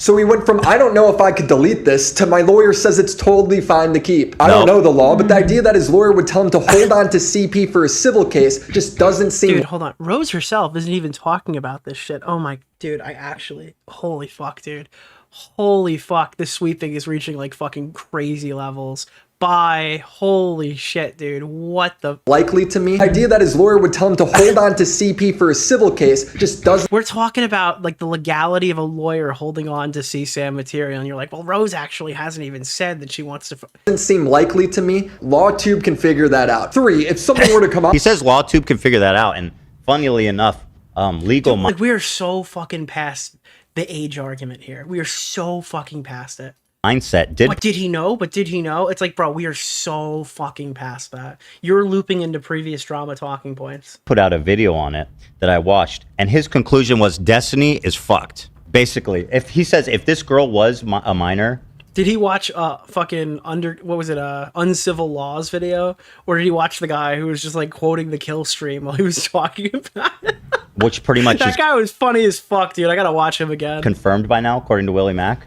S15: So we went from, I don't know if I could delete this, to my lawyer says it's totally fine to keep. I don't know the law, but the idea that his lawyer would tell him to hold on to CP for a civil case just doesn't seem...
S2: Dude, hold on. Rose herself isn't even talking about this shit. Oh my... Dude, I actually... Holy fuck, dude. Holy fuck. This sweet thing is reaching like fucking crazy levels. Bye. Holy shit, dude. What the...
S15: Likely to me. The idea that his lawyer would tell him to hold on to CP for a civil case just doesn't...
S2: We're talking about like the legality of a lawyer holding on to CSAM material, and you're like, well, Rose actually hasn't even said that she wants to...
S15: Doesn't seem likely to me. LawTube can figure that out. 3, if something were to come up...
S1: He says LawTube can figure that out, and funnily enough, legal...
S2: Dude, like, we are so fucking past the age argument here. We are so fucking past it.
S1: Mindset did...
S2: But did he know? But did he know? It's like, bro, we are so fucking past that. You're looping into previous drama talking points.
S1: Put out a video on it that I watched, and his conclusion was Destiny is fucked. Basically, if he says if this girl was a minor...
S2: Did he watch fucking Uncivil Laws video? Or did he watch the guy who was just like quoting the kill stream while he was talking about it?
S1: Which pretty much
S2: That guy was funny as fuck, dude. I gotta watch him again.
S1: Confirmed by now, according to Willie Mack.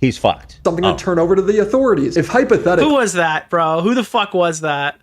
S1: He's fucked.
S15: Something to turn over to the authorities. If hypothetically...
S2: Who was that, bro? Who the fuck was that?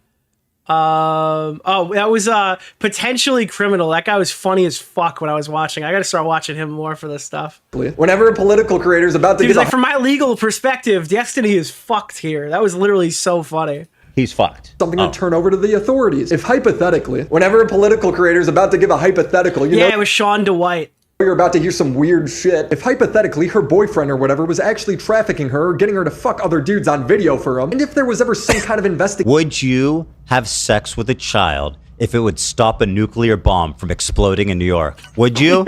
S2: That was potentially criminal. That guy was funny as fuck when I was watching. I gotta start watching him more for this stuff.
S15: Whenever a political creator is about to
S2: Dude, like, from my legal perspective, Destiny is fucked here. That was literally so funny.
S1: He's fucked.
S15: Something to turn over to the authorities. If hypothetically, whenever a political creator is about to give a hypothetical, you know...
S2: Yeah, it was Sean DeWhite.
S15: You're about to hear some weird shit. If hypothetically her boyfriend or whatever was actually trafficking her or getting her to fuck other dudes on video for him, and if there was ever some kind of investigation...
S1: Would you have sex with a child if it would stop a nuclear bomb from exploding in New York? Would you?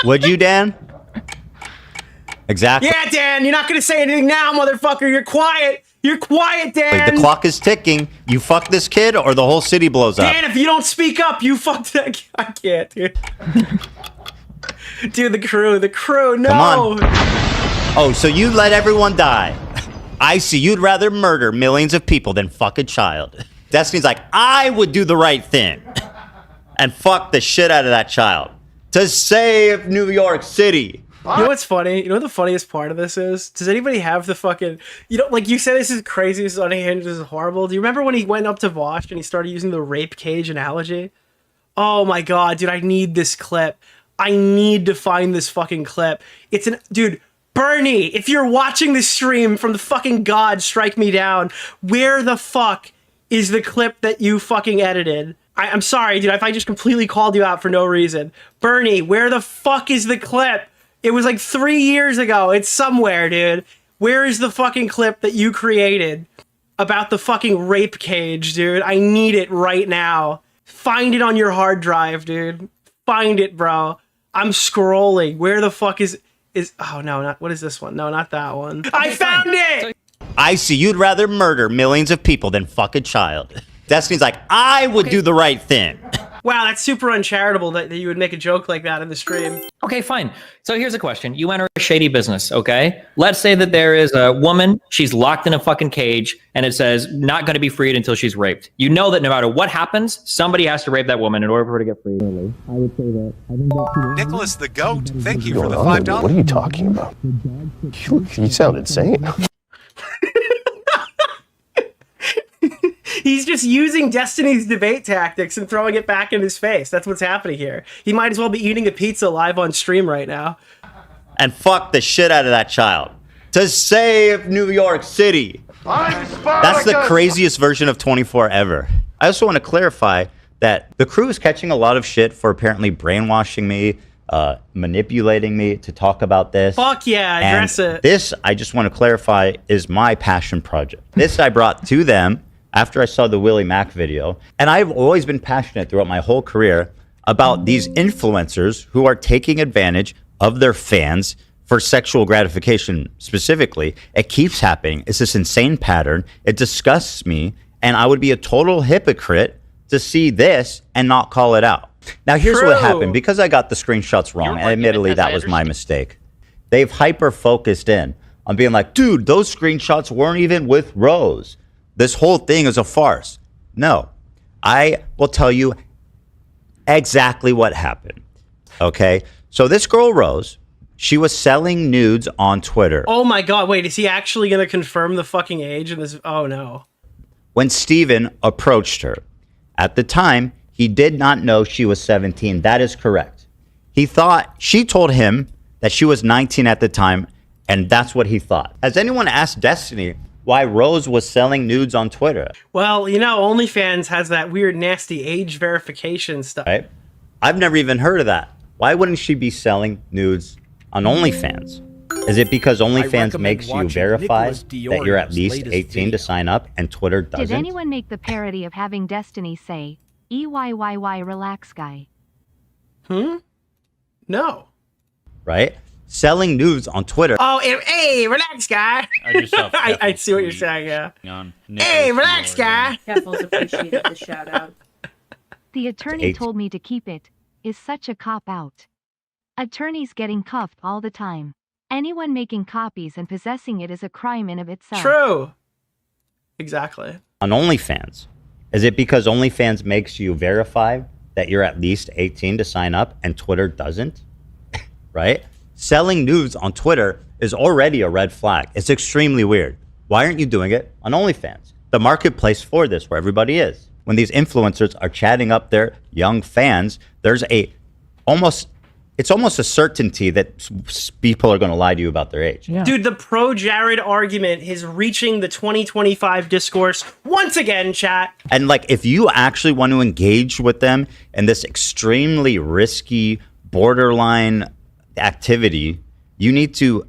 S1: Would you, Dan? Exactly.
S2: Yeah, Dan, you're not gonna say anything now, motherfucker. You're quiet. You're quiet, Dan.
S1: The clock is ticking. You fuck this kid or the whole city blows up.
S2: Dan, if you don't speak up, you fucked that. I can't, dude. Dude, the crew, no.
S1: Come on. Oh, so you let everyone die. I see. You'd rather murder millions of people than fuck a child. Destiny's like, I would do the right thing and fuck the shit out of that child to save New York City.
S2: You know what's funny? You know what the funniest part of this is? Does anybody have the fucking... You know, like you said, this is crazy, this is unhinged, this is horrible. Do you remember when he went up to Vosh and he started using the rape cage analogy? Oh my god, dude, I need this clip. I need to find this fucking clip. It's an... Dude, Bernie, if you're watching this stream from the fucking god, strike me down. Where the fuck is the clip that you fucking edited? I'm sorry, dude, if I just completely called you out for no reason. Bernie, where the fuck is the clip? It was like 3 years ago. It's somewhere, dude. Where is the fucking clip that you created about the fucking rape cage, dude? I need it right now. Find it on your hard drive, dude. Find it, bro. I'm scrolling. Where the fuck is... Oh, no, not... What is this one? No, not that one. I found it!
S1: I see. You'd rather murder millions of people than fuck a child. Destiny's like, I would do the right thing.
S2: Wow, that's super uncharitable that you would make a joke like that in the stream.
S5: Okay, fine. So here's a question. You enter a shady business, okay? Let's say that there is a woman, she's locked in a fucking cage, and it says not going to be freed until she's raped. You know that no matter what happens, somebody has to rape that woman in order for her to get freed. I would say that. I think that
S16: Nicholas the Goat, thank you for the $5.
S7: What are you talking about? You sound insane.
S2: He's just using Destiny's debate tactics and throwing it back in his face. That's what's happening here. He might as well be eating a pizza live on stream right now.
S1: And fuck the shit out of that child to save New York City. That's the craziest version of 24 ever. I also want to clarify that the crew is catching a lot of shit for apparently brainwashing me, manipulating me to talk about this.
S2: Fuck yeah, address it.
S1: This, I just want to clarify, is my passion project. This I brought to them after I saw the Willie Mack video. And I've always been passionate throughout my whole career about these influencers who are taking advantage of their fans for sexual gratification specifically. It keeps happening. It's this insane pattern. It disgusts me. And I would be a total hypocrite to see this and not call it out. Now, here's what happened. Because I got the screenshots wrong, and admittedly, that was my mistake. They've hyper-focused in on being like, dude, those screenshots weren't even with Rose. This whole thing is a farce. No, I will tell you exactly what happened. Okay, so this girl Rose She was selling nudes on Twitter.
S2: Oh my god, wait, is he actually going to confirm the fucking age in this? Oh no.
S1: When Steven approached her. At the time, he did not know she was 17. That is correct. He thought she told him that she was 19 at the time, and that's what he thought. Has anyone asked Destiny why Rose was selling nudes on Twitter?
S2: Well, you know, OnlyFans has that weird, nasty age verification stuff.
S1: Right? I've never even heard of that. Why wouldn't she be selling nudes on OnlyFans? Is it because OnlyFans makes you verify that you're at least 18 to sign up and Twitter doesn't?
S11: Did anyone make the parody of having Destiny say, EYYY relax guy?
S2: No.
S1: Right? Selling nudes on Twitter.
S2: Oh, hey, relax, guy. I see what you're saying, yeah. Hey, relax, guy.
S17: Keppel's appreciated the shout out.
S11: The attorney told me to keep it. Is such a cop-out. Attorneys getting cuffed all the time. Anyone making copies and possessing it is a crime in of itself.
S2: True. Exactly.
S1: On OnlyFans. Is it because OnlyFans makes you verify that you're at least 18 to sign up and Twitter doesn't? Right? Selling nudes on Twitter is already a red flag. It's extremely weird. Why aren't you doing it on OnlyFans? The marketplace for this, where everybody is. When these influencers are chatting up their young fans, there's it's almost a certainty that people are going to lie to you about their age.
S2: Yeah. Dude, the pro-Jared argument is reaching the 2025 discourse once again, chat.
S1: And like, if you actually want to engage with them in this extremely risky, borderline activity, you need to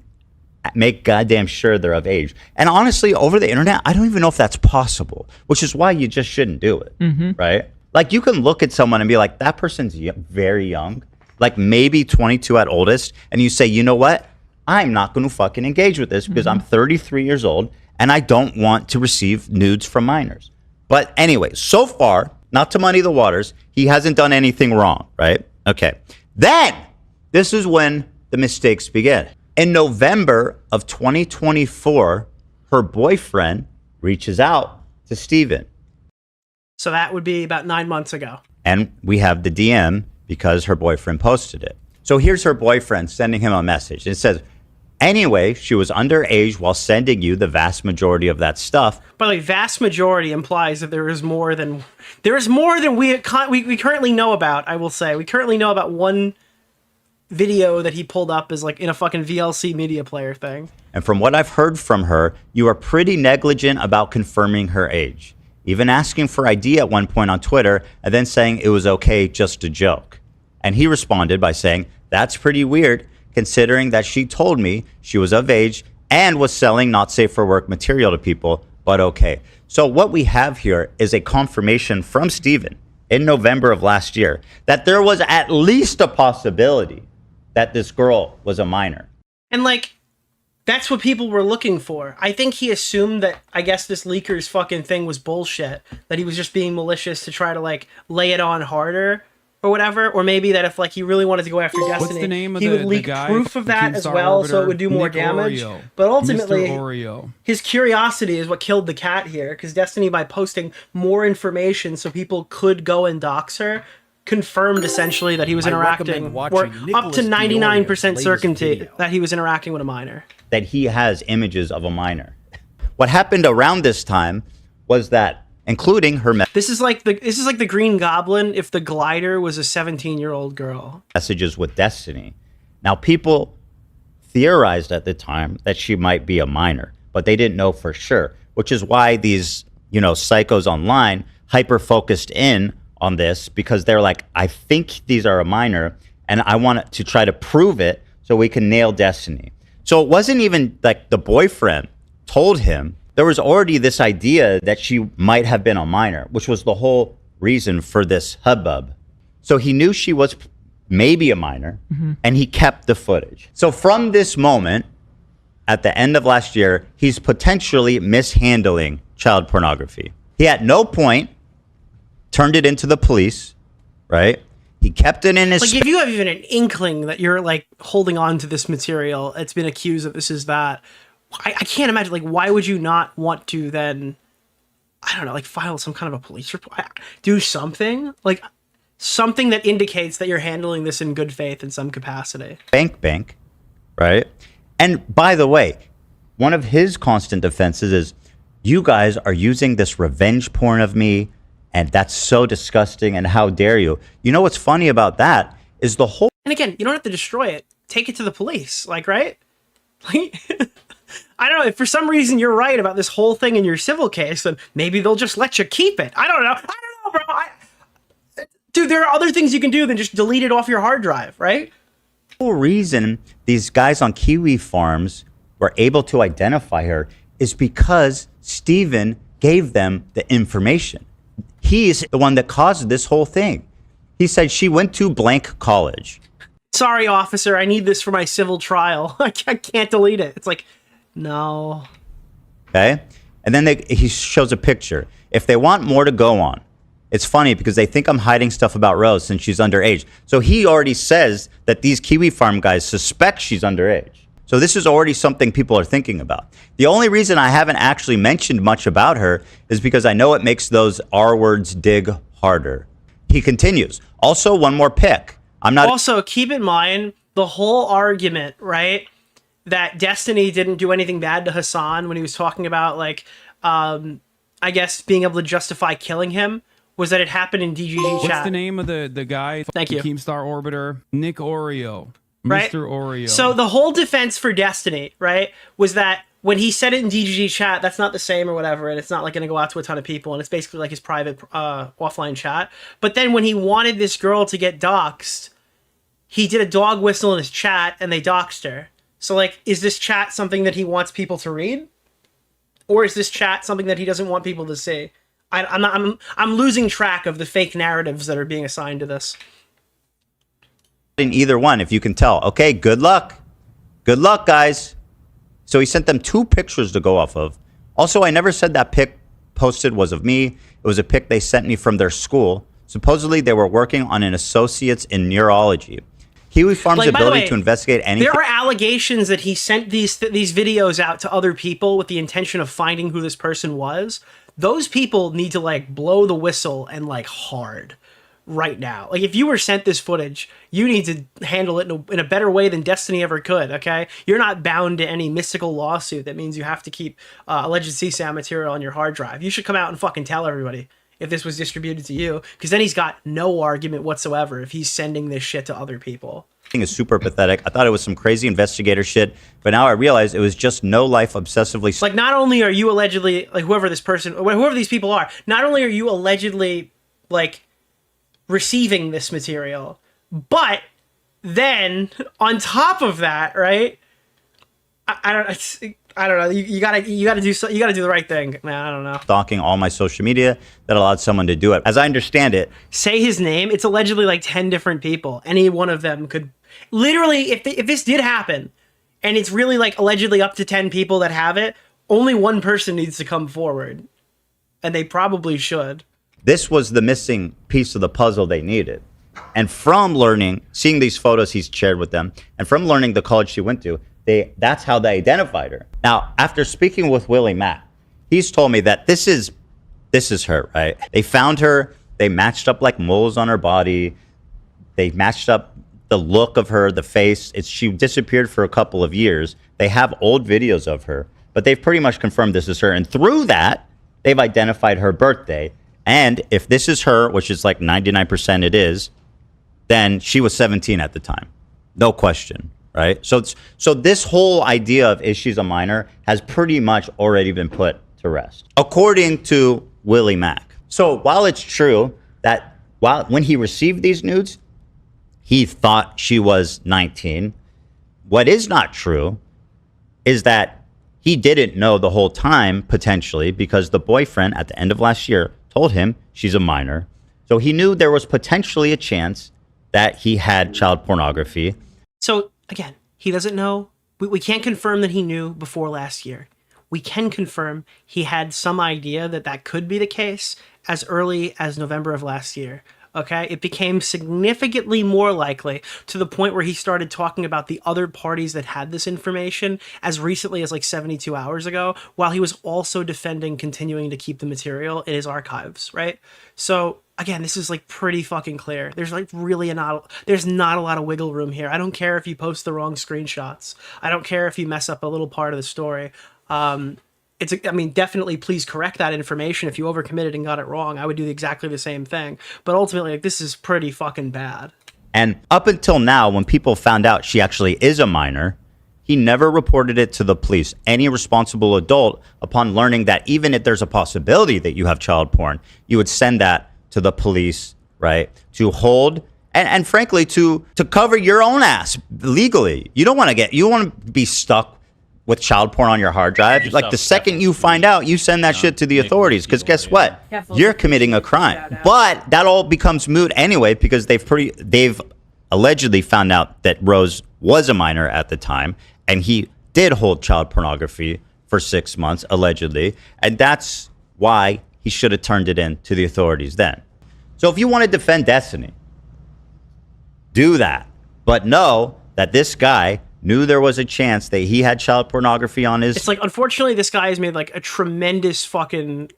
S1: make goddamn sure they're of age. And honestly, over the internet, I don't even know if that's possible, which is why you just shouldn't do it, right? Like, you can look at someone and be like, that person's very young, like maybe 22 at oldest, and you say, you know what? I'm not going to fucking engage with this because I'm 33 years old and I don't want to receive nudes from minors. But anyway, so far, not to muddy the waters, he hasn't done anything wrong, right? Okay. Then, this is when the mistakes begin. In November of 2024, her boyfriend reaches out to Steven.
S2: So that would be about 9 months ago.
S1: And we have the DM because her boyfriend posted it. So here's her boyfriend sending him a message. It says, anyway, she was underage while sending you the vast majority of that stuff.
S2: By the way, vast majority implies that there is more than we currently know about, I will say. We currently know about one video that he pulled up as like in a fucking VLC media player thing.
S1: And from what I've heard from her, you are pretty negligent about confirming her age. Even asking for ID at one point on Twitter and then saying it was okay, just a joke. And he responded by saying, that's pretty weird considering that she told me she was of age and was selling not safe for work material to people, but okay. So what we have here is a confirmation from Steven in November of last year that there was at least a possibility that this girl was a minor.
S2: And like, that's what people were looking for. I think he assumed that, I guess, this leaker's fucking thing was bullshit, that he was just being malicious to try to like lay it on harder or whatever, or maybe that if like he really wanted to go after Destiny,
S14: What's the name of
S2: he would leak proof of that as well, so it would do more damage. But ultimately, his curiosity is what killed the cat here, because Destiny, by posting more information so people could go and dox her, confirmed essentially that he was interacting, or up to 99% certainty that he was interacting with a minor.
S1: That he has images of a minor. What happened around this time was that, including her
S2: This is like the Green Goblin if the glider was a 17-year-old girl.
S1: Messages with Destiny. Now, people theorized at the time that she might be a minor, but they didn't know for sure, which is why these, psychos online hyper-focused in on this, because they're like, I think these are a minor, and I want to try to prove it so we can nail Destiny. So it wasn't even like the boyfriend told him. There was already this idea that she might have been a minor, which was the whole reason for this hubbub. So he knew she was maybe a minor, and he kept the footage. So from this moment, at the end of last year, he's potentially mishandling child pornography. He at no point turned it into the police, right? He kept it in his...
S2: Like, if you have even an inkling that you're, like, holding on to this material, it's been accused of this is that, I can't imagine, like, why would you not want to then, I don't know, like, file some kind of a police report? Do something? Like, something that indicates that you're handling this in good faith in some capacity.
S1: Bank, right? And by the way, one of his constant defenses is, you guys are using this revenge porn of me, and that's so disgusting, and how dare you? You know what's funny about that is the whole...
S2: And again, you don't have to destroy it. Take it to the police, like, right? Like, I don't know, if for some reason you're right about this whole thing in your civil case, then maybe they'll just let you keep it. I don't know, bro. Dude, there are other things you can do than just delete it off your hard drive, right?
S1: The whole reason these guys on Kiwi Farms were able to identify her is because Steven gave them the information. He's the one that caused this whole thing. He said she went to blank college.
S2: Sorry, officer, I need this for my civil trial. I can't delete it. It's like, no.
S1: Okay? And then he shows a picture. If they want more to go on, it's funny because they think I'm hiding stuff about Rose since she's underage. So he already says that these Kiwi Farm guys suspect she's underage. So this is already something people are thinking about. The only reason I haven't actually mentioned much about her is because I know it makes those R words dig harder. He continues. Also, one more pick. I'm not...
S2: Also, keep in mind the whole argument, right? That Destiny didn't do anything bad to Hassan when he was talking about, like, I guess being able to justify killing him, was that it happened in DGG chat.
S14: What's the name of the guy?
S2: Thank you.
S14: Keemstar Orbiter. Nick DeOrio.
S2: Right?
S14: Mr. Oreo.
S2: So the whole defense for Destiny, right, was that when he said it in DGG chat, that's not the same or whatever, and it's not like going to go out to a ton of people, and it's basically like his private offline chat. But then when he wanted this girl to get doxxed, he did a dog whistle in his chat, and they doxed her. So, like, is this chat something that he wants people to read? Or is this chat something that he doesn't want people to see? I'm losing track of the fake narratives that are being assigned to this.
S1: In either one, if you can tell. Okay, good luck. Good luck, guys. So he sent them 2 pictures to go off of. Also, I never said that pic posted was of me. It was a pic they sent me from their school. Supposedly, they were working on an associate's in neurology. Kiwi Farm's ability to investigate anything...
S2: There are allegations that he sent these videos out to other people with the intention of finding who this person was. Those people need to, like, blow the whistle and, like, hard right now. Like, if you were sent this footage, you need to handle it in a better way than Destiny ever could, okay? You're not bound to any mystical lawsuit that means you have to keep alleged CSAM material on your hard drive. You should come out and fucking tell everybody if this was distributed to you, because then he's got no argument whatsoever if he's sending this shit to other people.
S1: Is super pathetic. I thought it was some crazy investigator shit, but now I realize it was just no life obsessively...
S2: Like, not only are you allegedly, like, whoever these people are, not only are you allegedly, like, receiving this material, but then on top of that, right? I don't know. You gotta do the right thing. Man, I don't know.
S1: Stalking all my social media that allowed someone to do it. As I understand it,
S2: say his name. It's allegedly like 10 different people. Any one of them could literally, if this did happen, and it's really like allegedly up to 10 people that have it, only one person needs to come forward, and they probably should.
S1: This was the missing piece of the puzzle they needed. And from seeing these photos he's shared with them, and from learning the college she went to, that's how they identified her. Now, after speaking with Willie Mack, he's told me that this is her, right? They found her, they matched up like moles on her body, they matched up the look of her, the face. She disappeared for a couple of years. They have old videos of her, but they've pretty much confirmed this is her. And through that, they've identified her birthday. And if this is her, which is like 99% it is, then she was 17 at the time. No question, right? So this whole idea of is she's a minor has pretty much already been put to rest, according to Willie Mack. So while it's true that when he received these nudes, he thought she was 19, what is not true is that he didn't know the whole time, potentially, because the boyfriend at the end of last year told him she's a minor. So he knew there was potentially a chance that he had child pornography.
S2: So again, he doesn't know. We can't confirm that he knew before last year. We can confirm he had some idea that that could be the case as early as November of last year. Okay, it became significantly more likely to the point where he started talking about the other parties that had this information as recently as like 72 hours ago, while he was also defending continuing to keep the material in his archives, right? So again, this is like pretty fucking clear. There's like really there's not a lot of wiggle room here. I don't care if you post the wrong screenshots. I don't care if you mess up a little part of the story. I mean, definitely please correct that information if you overcommitted and got it wrong. I would do exactly the same thing. But ultimately, like, this is pretty fucking bad.
S1: And up until now, when people found out she actually is a minor, he never reported it to the police. Any responsible adult, upon learning that even if there's a possibility that you have child porn, you would send that to the police, right? To hold and frankly, to cover your own ass legally. You don't want to be stuck with child porn on your hard drive. Like the second you find out, you send that shit to the authorities. Because guess what? You're committing a crime. But that all becomes moot anyway because they've allegedly found out that Rose was a minor at the time, and he did hold child pornography for 6 months allegedly, and that's why he should have turned it in to the authorities then. So if you want to defend Destiny, do that, but know that this guy knew there was a chance that he had child pornography on his...
S2: It's like, unfortunately, this guy has made like a tremendous fucking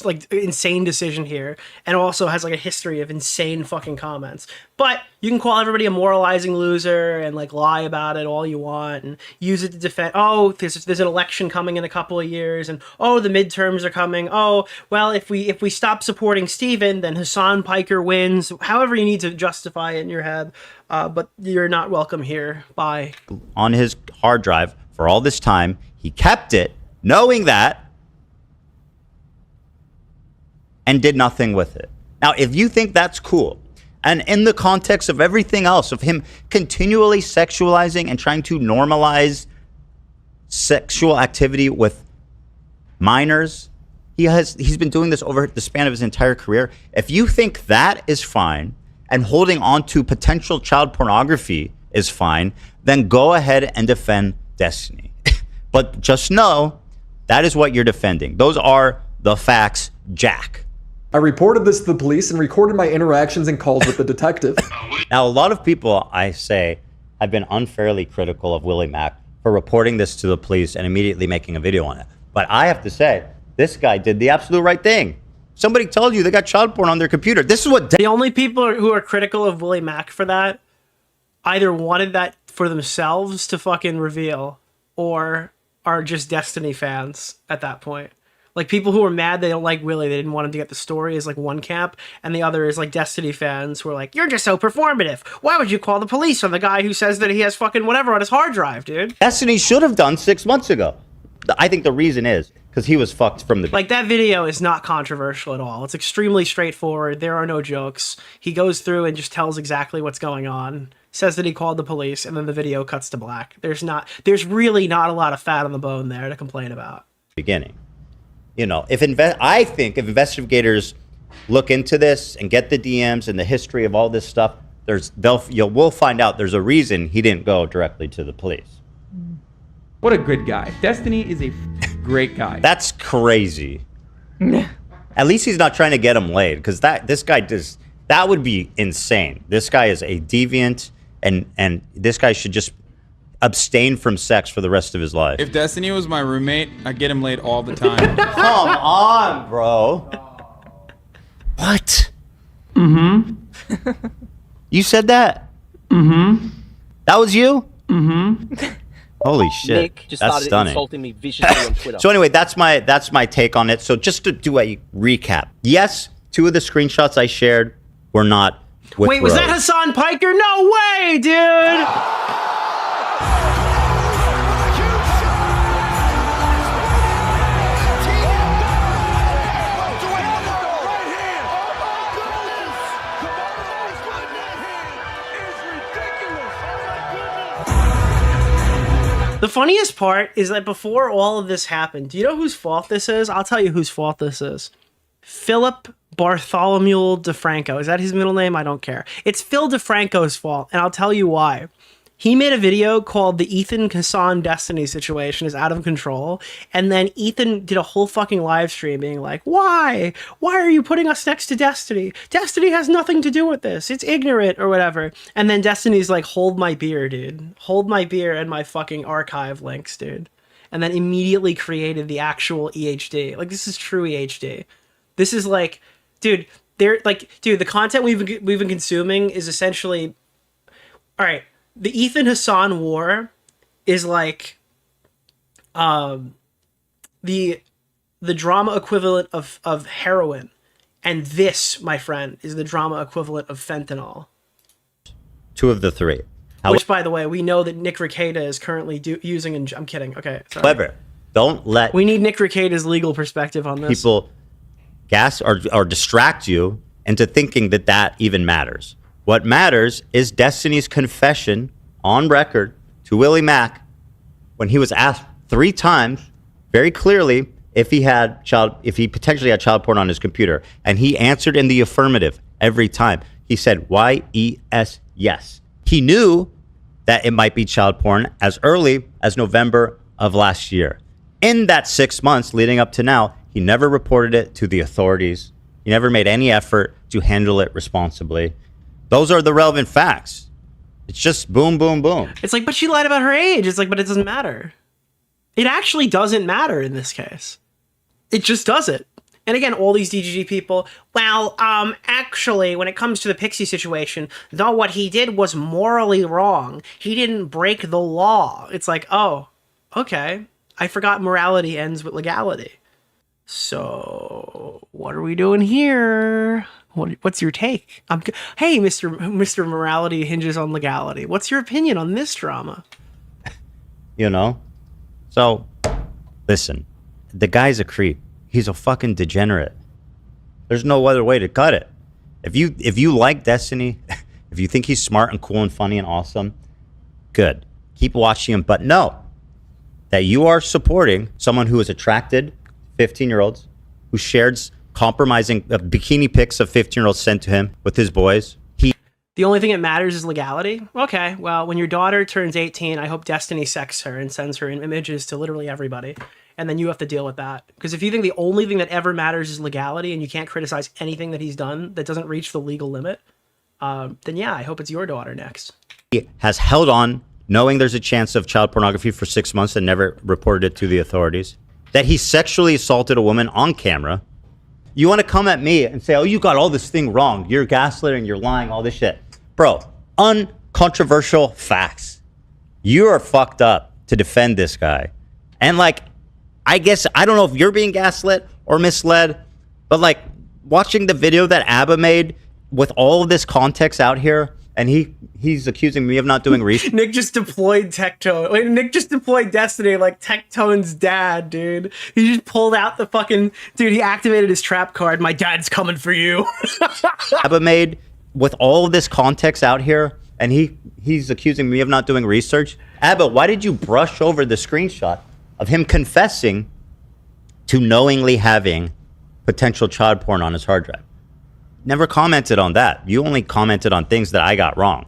S2: like insane decision here, and also has like a history of insane fucking comments. But you can call everybody a moralizing loser and like lie about it all you want and use it to defend, oh, there's an election coming in a couple of years, and oh, the midterms are coming, oh, well, if we stop supporting Steven, then Hassan Piker wins. However you need to justify it in your head, but you're not welcome here. Bye.
S1: On his hard drive for all this time, he kept it knowing that, and did nothing with it. Now, if you think that's cool, and in the context of everything else, of him continually sexualizing and trying to normalize sexual activity with minors, he's been doing this over the span of his entire career. If you think that is fine, and holding on to potential child pornography is fine, then go ahead and defend Destiny. But just know, that is what you're defending. Those are the facts, Jack.
S15: I reported this to the police and recorded my interactions and calls with the detective.
S1: Now, a lot of people, I say, have been unfairly critical of Willie Mack for reporting this to the police and immediately making a video on it. But I have to say, this guy did the absolute right thing. Somebody told you they got child porn on their computer. This is what...
S2: The only people who are critical of Willie Mack for that either wanted that for themselves to fucking reveal, or are just Destiny fans at that point. Like, people who are mad they don't like Willie, they didn't want him to get the story, is like one camp, and the other is like Destiny fans who are like, you're just so performative. Why would you call the police on the guy who says that he has fucking whatever on his hard drive, dude?
S1: Destiny should have done 6 months ago. I think the reason is because he was fucked from the...
S2: Like, that video is not controversial at all. It's extremely straightforward. There are no jokes. He goes through and just tells exactly what's going on, says that he called the police, and then the video cuts to black. There's really not a lot of fat on the bone there to complain about.
S1: Beginning. You know, I think if investigators look into this and get the DMs and the history of all this stuff, we'll find out there's a reason he didn't go directly to the police.
S18: What a good guy. Destiny is a great guy.
S1: That's crazy. At least he's not trying to get him laid, because that would be insane. This guy is a deviant, and this guy should just abstain from sex for the rest of his life.
S14: If Destiny was my roommate, I'd get him laid all the time.
S1: Come on, bro. What?
S18: Mm-hmm.
S1: You said that?
S18: Mm-hmm.
S1: That was you?
S18: Mm-hmm.
S1: Holy shit.
S10: Nick just
S1: that's
S10: started
S1: stunning.
S10: insulting me viciously on Twitter.
S1: So anyway, that's my take on it. So just to do a recap. Yes, 2 of the screenshots I shared were not with
S2: Wait, was
S1: Rose.
S2: that Hassan Piker? No way, dude! The funniest part is that before all of this happened, do you know whose fault this is? I'll tell you whose fault this is. Philip Bartholomew DeFranco. Is that his middle name? I don't care. It's Phil DeFranco's fault, and I'll tell you why. He made a video called The Ethan Hassan Destiny Situation is Out of Control, and then Ethan did a whole fucking live stream being like, why? Why are you putting us next to Destiny? Destiny has nothing to do with this. It's ignorant or whatever. And then Destiny's like, hold my beer, dude. Hold my beer and my fucking archive links, dude. And then immediately created the actual EHD. Like, this is true EHD. This is like, dude, they're like, dude, the content we've been consuming is essentially, all right. The Ethan Hassan war is like, the drama equivalent of heroin, and this, my friend, is the drama equivalent of fentanyl.
S1: Two of the three.
S2: Which, by the way, we know that Nick Rekieta is currently using. And I'm kidding. Okay. Sorry.
S1: However, don't let
S2: we need Nick Rekieta's legal perspective on this.
S1: People gas or distract you into thinking that that even matters. What matters is Destiny's confession on record to Willie Mack when he was asked 3 times very clearly if he potentially had child porn on his computer, and he answered in the affirmative every time. He said YES, yes. He knew that it might be child porn as early as November of last year. In that 6 months leading up to now, he never reported it to the authorities. He never made any effort to handle it responsibly. Those are the relevant facts. It's just boom, boom, boom.
S2: It's like, but she lied about her age. It's like, but it doesn't matter. It actually doesn't matter in this case. It just doesn't. And again, all these DGG people, well, actually, when it comes to the Pixie situation, though what he did was morally wrong, he didn't break the law. It's like, oh, okay. I forgot morality ends with legality. So, what are we doing here? What's your take? Hey, Mr. Morality hinges on legality. What's your opinion on this drama?
S1: You know? So, listen, the guy's a creep. He's a fucking degenerate. There's no other way to cut it. If you like Destiny, if you think he's smart and cool and funny and awesome, good. Keep watching him. But know that you are supporting someone who is attracted, 15-year-olds, who shared compromising bikini pics of 15-year-olds sent to him with his boys.
S2: The only thing that matters is legality? Okay, well, when your daughter turns 18, I hope Destiny sexts her and sends her images to literally everybody. And then you have to deal with that. Because if you think the only thing that ever matters is legality and you can't criticize anything that he's done that doesn't reach the legal limit, then yeah, I hope it's your daughter next.
S1: He has held on, knowing there's a chance of child pornography for 6 months and never reported it to the authorities. That he sexually assaulted a woman on camera. You want to come at me and say, oh, you got all this thing wrong. You're gaslighting, you're lying, all this shit. Bro, uncontroversial facts. You are fucked up to defend this guy. And like, I guess, I don't know if you're being gaslit or misled, but like watching the video that ABBA made with all of this context out here, and he's accusing me of not doing research.
S2: Nick just deployed Tectone. Like, Nick just deployed Destiny like Tectone's dad, dude. He just pulled out the fucking... Dude, he activated his trap card. My dad's coming for you.
S1: ABBA made with all of this context out here, and he's accusing me of not doing research. ABBA, why did you brush over the screenshot of him confessing to knowingly having potential child porn on his hard drive? Never commented on that. You only commented on things that I got wrong,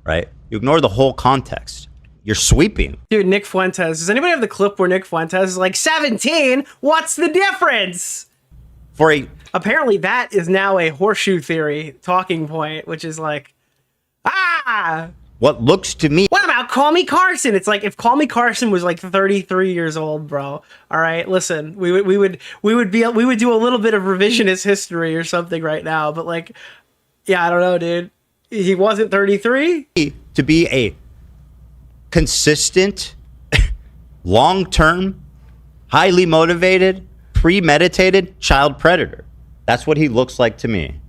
S1: right? You ignore the whole context. You're sweeping.
S2: Dude, Nick Fuentes. Does anybody have the clip where Nick Fuentes is like, 17? What's the difference? Apparently that is now a horseshoe theory talking point, which is like,
S1: what looks to me...
S2: What about Call Me Carson? It's like, if Call Me Carson was like 33 years old, bro. All right, listen, we would do a little bit of revisionist history or something right now, but like, yeah, I don't know, dude. He wasn't 33?
S1: To be a consistent, long-term, highly motivated, premeditated child predator. That's what he looks like to me.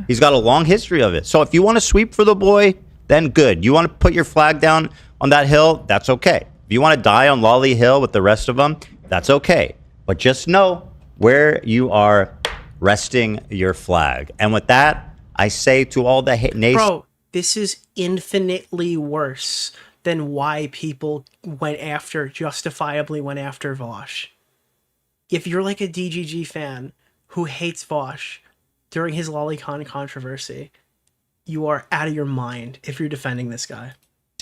S1: He's got a long history of it. So if you want to sweep for the boy, then good. You want to put your flag down on that hill, that's okay. If you want to die on Lolly Hill with the rest of them, that's okay. But just know where you are resting your flag. And with that, I say to all the
S2: Bro, this is infinitely worse than why people justifiably went after Vosh. If you're like a DGG fan who hates Vosh during his lolicon controversy, you are out of your mind if you're defending this guy.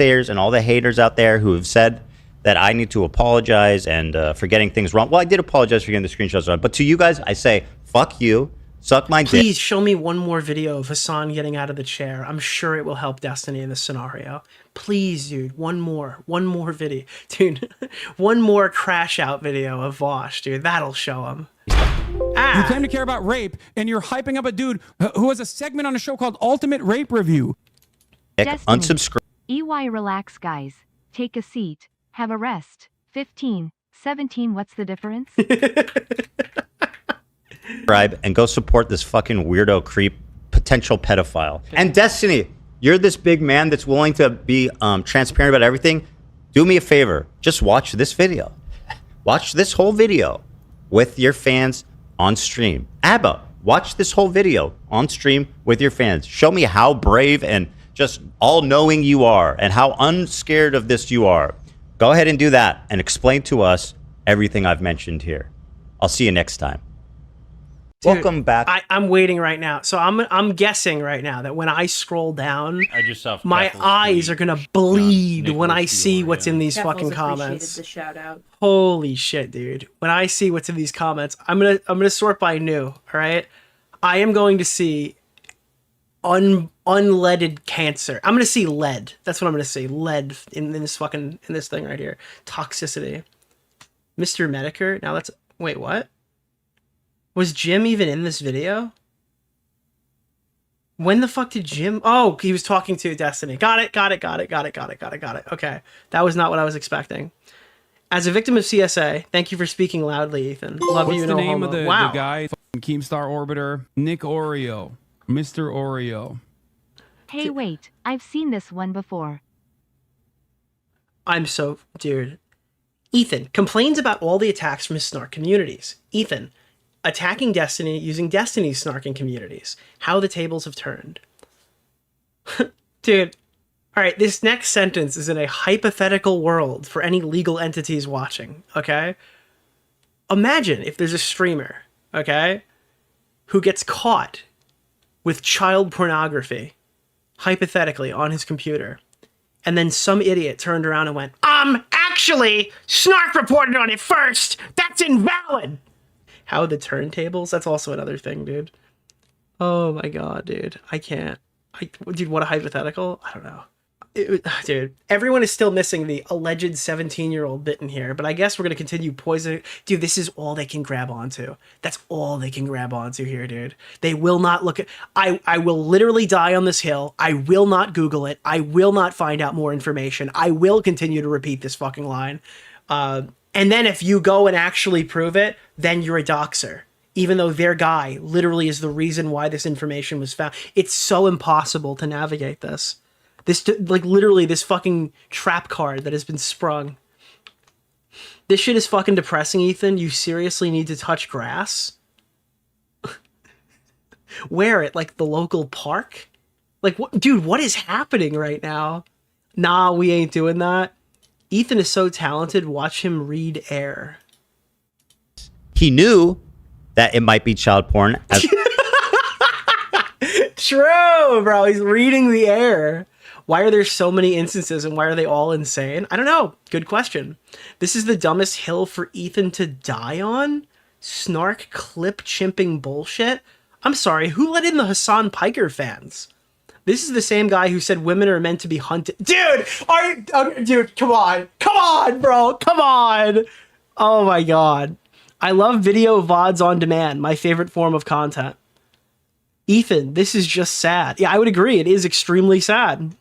S1: And all the haters out there who have said that I need to apologize and for getting things wrong. Well, I did apologize for getting the screenshots wrong. But to you guys, I say, fuck you. Suck my dick.
S2: Please show me one more video of Hassan getting out of the chair. I'm sure it will help Destiny in this scenario. Please, dude. One more video. Dude, one more crash out video of Vosh, dude. That'll show him.
S14: You claim to care about rape, and you're hyping up a dude who has a segment on a show called Ultimate Rape Review.
S1: Unsubscribe.
S11: EY relax, guys. Take a seat. Have a rest. 15, 17, what's the difference?
S1: And go support this fucking weirdo creep, potential pedophile. And Destiny, you're this big man that's willing to be transparent about everything. Do me a favor. Just watch this video. Watch this whole video with your fans on stream. Abba, watch this whole video on stream with your fans. Show me how brave and just all-knowing you are and how unscared of this you are. Go ahead and do that and explain to us everything I've mentioned here. I'll see you next time.
S2: Dude,
S1: welcome back.
S2: I'm waiting right now. So I'm guessing right now that when I scroll down, my eyes are gonna bleed when I see what's in these fucking comments.
S17: The shout out.
S2: Holy shit, dude. When I see what's in these comments, I'm gonna sort by new, all right? I am going to see unleaded cancer. I'm gonna see lead. That's what I'm gonna see. Lead in this thing right here. Toxicity. Mr. Medicare. Now that's wait, what? Was Jim even in this video? When the fuck did Jim? Oh, he was talking to Destiny. Got it. Okay. That was not what I was expecting. As a victim of CSA, thank you for speaking loudly, Ethan. Love you, no homo.
S14: What's the name of the guy? Keemstar Orbiter. Nick Oreo. Mr. Oreo.
S11: Hey, wait. I've seen this one before.
S2: Dude. Ethan complains about all the attacks from his snark communities. Ethan. Attacking Destiny using Destiny's snarking communities. How the tables have turned. Dude. Alright, this next sentence is in a hypothetical world for any legal entities watching, okay? Imagine if there's a streamer, okay, who gets caught with child pornography, hypothetically, on his computer. And then some idiot turned around and went, actually, Snark reported on it first! That's invalid! How the turntables? That's also another thing, dude. Oh my god, dude. I can't. Dude, what a hypothetical? I don't know. Dude, everyone is still missing the alleged 17-year-old bit in here, but I guess we're going to continue poisoning. Dude, this is all they can grab onto. That's all they can grab onto here, dude. They will not look at... I will literally die on this hill. I will not Google it. I will not find out more information. I will continue to repeat this fucking line. And then if you go and actually prove it, then you're a doxer. Even though their guy literally is the reason why this information was found. It's so impossible to navigate this. Literally, this fucking trap card that has been sprung. This shit is fucking depressing, Ethan. You seriously need to touch grass? Where? At, the local park? What? Dude, what is happening right now? Nah, we ain't doing that. Ethan is so talented, watch him read air.
S1: He knew that it might be child porn.
S2: True, bro. He's reading the air. Why are there so many instances and why are they all insane? I don't know. Good question. This is the dumbest hill for Ethan to die on? Snark clip chimping bullshit? I'm sorry, who let in the Hassan Piker fans? This is the same guy who said women are meant to be hunted. Dude! Dude, come on. Come on, bro. Come on. Oh my god. I love video VODs on demand. My favorite form of content. Ethan, this is just sad. Yeah, I would agree. It is extremely sad.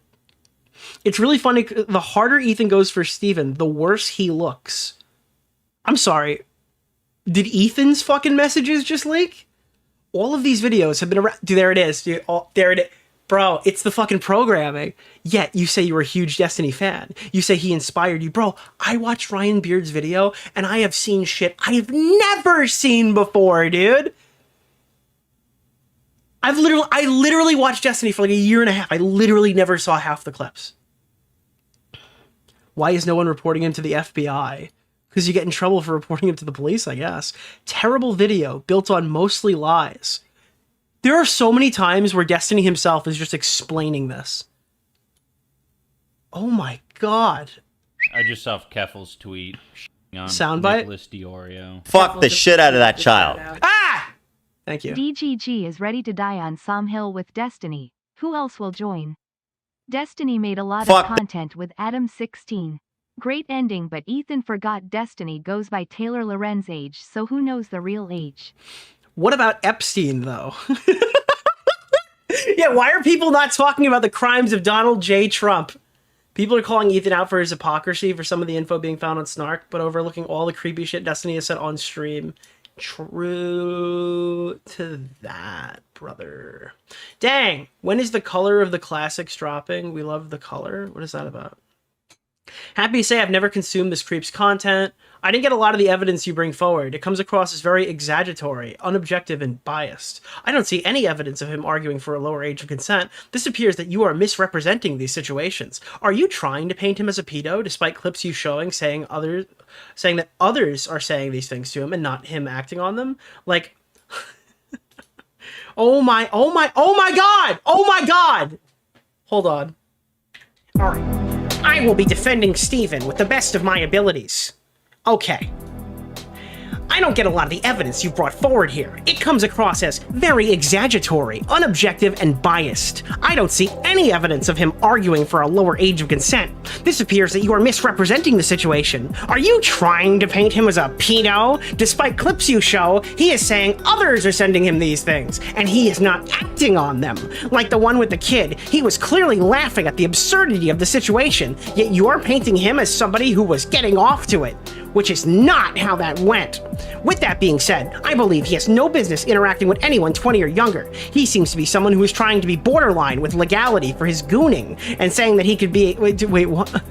S2: It's really funny. The harder Ethan goes for Steven, the worse he looks. I'm sorry. Did Ethan's fucking messages just leak? All of these videos have been around. Dude, there it is. Dude, there it is. Bro, it's the fucking programming. Yet you say you're a huge Destiny fan. You say he inspired you. Bro, I watched Ryan Beard's video and I have seen shit I've never seen before, dude. I literally watched Destiny for a year and a half. I literally never saw half the clips. Why is no one reporting him to the FBI? Because you get in trouble for reporting him to the police, I guess. Terrible video built on mostly lies. There are so many times where Destiny himself is just explaining this. Oh my god.
S3: I just saw Keffel's tweet on
S2: Soundbite?
S3: Nicholas DeOrio.
S1: Fuck the shit out of that child.
S2: Ah! Thank you.
S11: DGG is ready to die on some hill with Destiny. Who else will join? Destiny made a lot of content with Adam 16. Great ending, but Ethan forgot Destiny goes by Taylor Lorenz age, so who knows the real age?
S2: What about Epstein, though? Yeah, why are people not talking about the crimes of Donald J. Trump? People are calling Ethan out for his hypocrisy for some of the info being found on Snark, but overlooking all the creepy shit Destiny has said on stream. True to that, brother. Dang, when is the color of the classics dropping? We love the color. What is that about? Happy to say I've never consumed this creep's content. I didn't get a lot of the evidence you bring forward. It comes across as very exaggeratory, unobjective, and biased. I don't see any evidence of him arguing for a lower age of consent. This appears that you are misrepresenting these situations. Are you trying to paint him as a pedo, despite clips you showing saying that others are saying these things to him and not him acting on them? Like, oh my god! Hold on. All right. I will be defending Steven with the best of my abilities. Okay. I don't get a lot of the evidence you brought forward here. It comes across as very exaggeratory, unobjective, and biased. I don't see any evidence of him arguing for a lower age of consent. This appears that you are misrepresenting the situation. Are you trying to paint him as a pedo? Despite clips you show, he is saying others are sending him these things, and he is not acting on them. Like the one with the kid, he was clearly laughing at the absurdity of the situation, yet you are painting him as somebody who was getting off to it, which is not how that went. With that being said, I believe he has no business interacting with anyone 20 or younger. He seems to be someone who is trying to be borderline with legality for his gooning, and saying that he could be... Wait, what?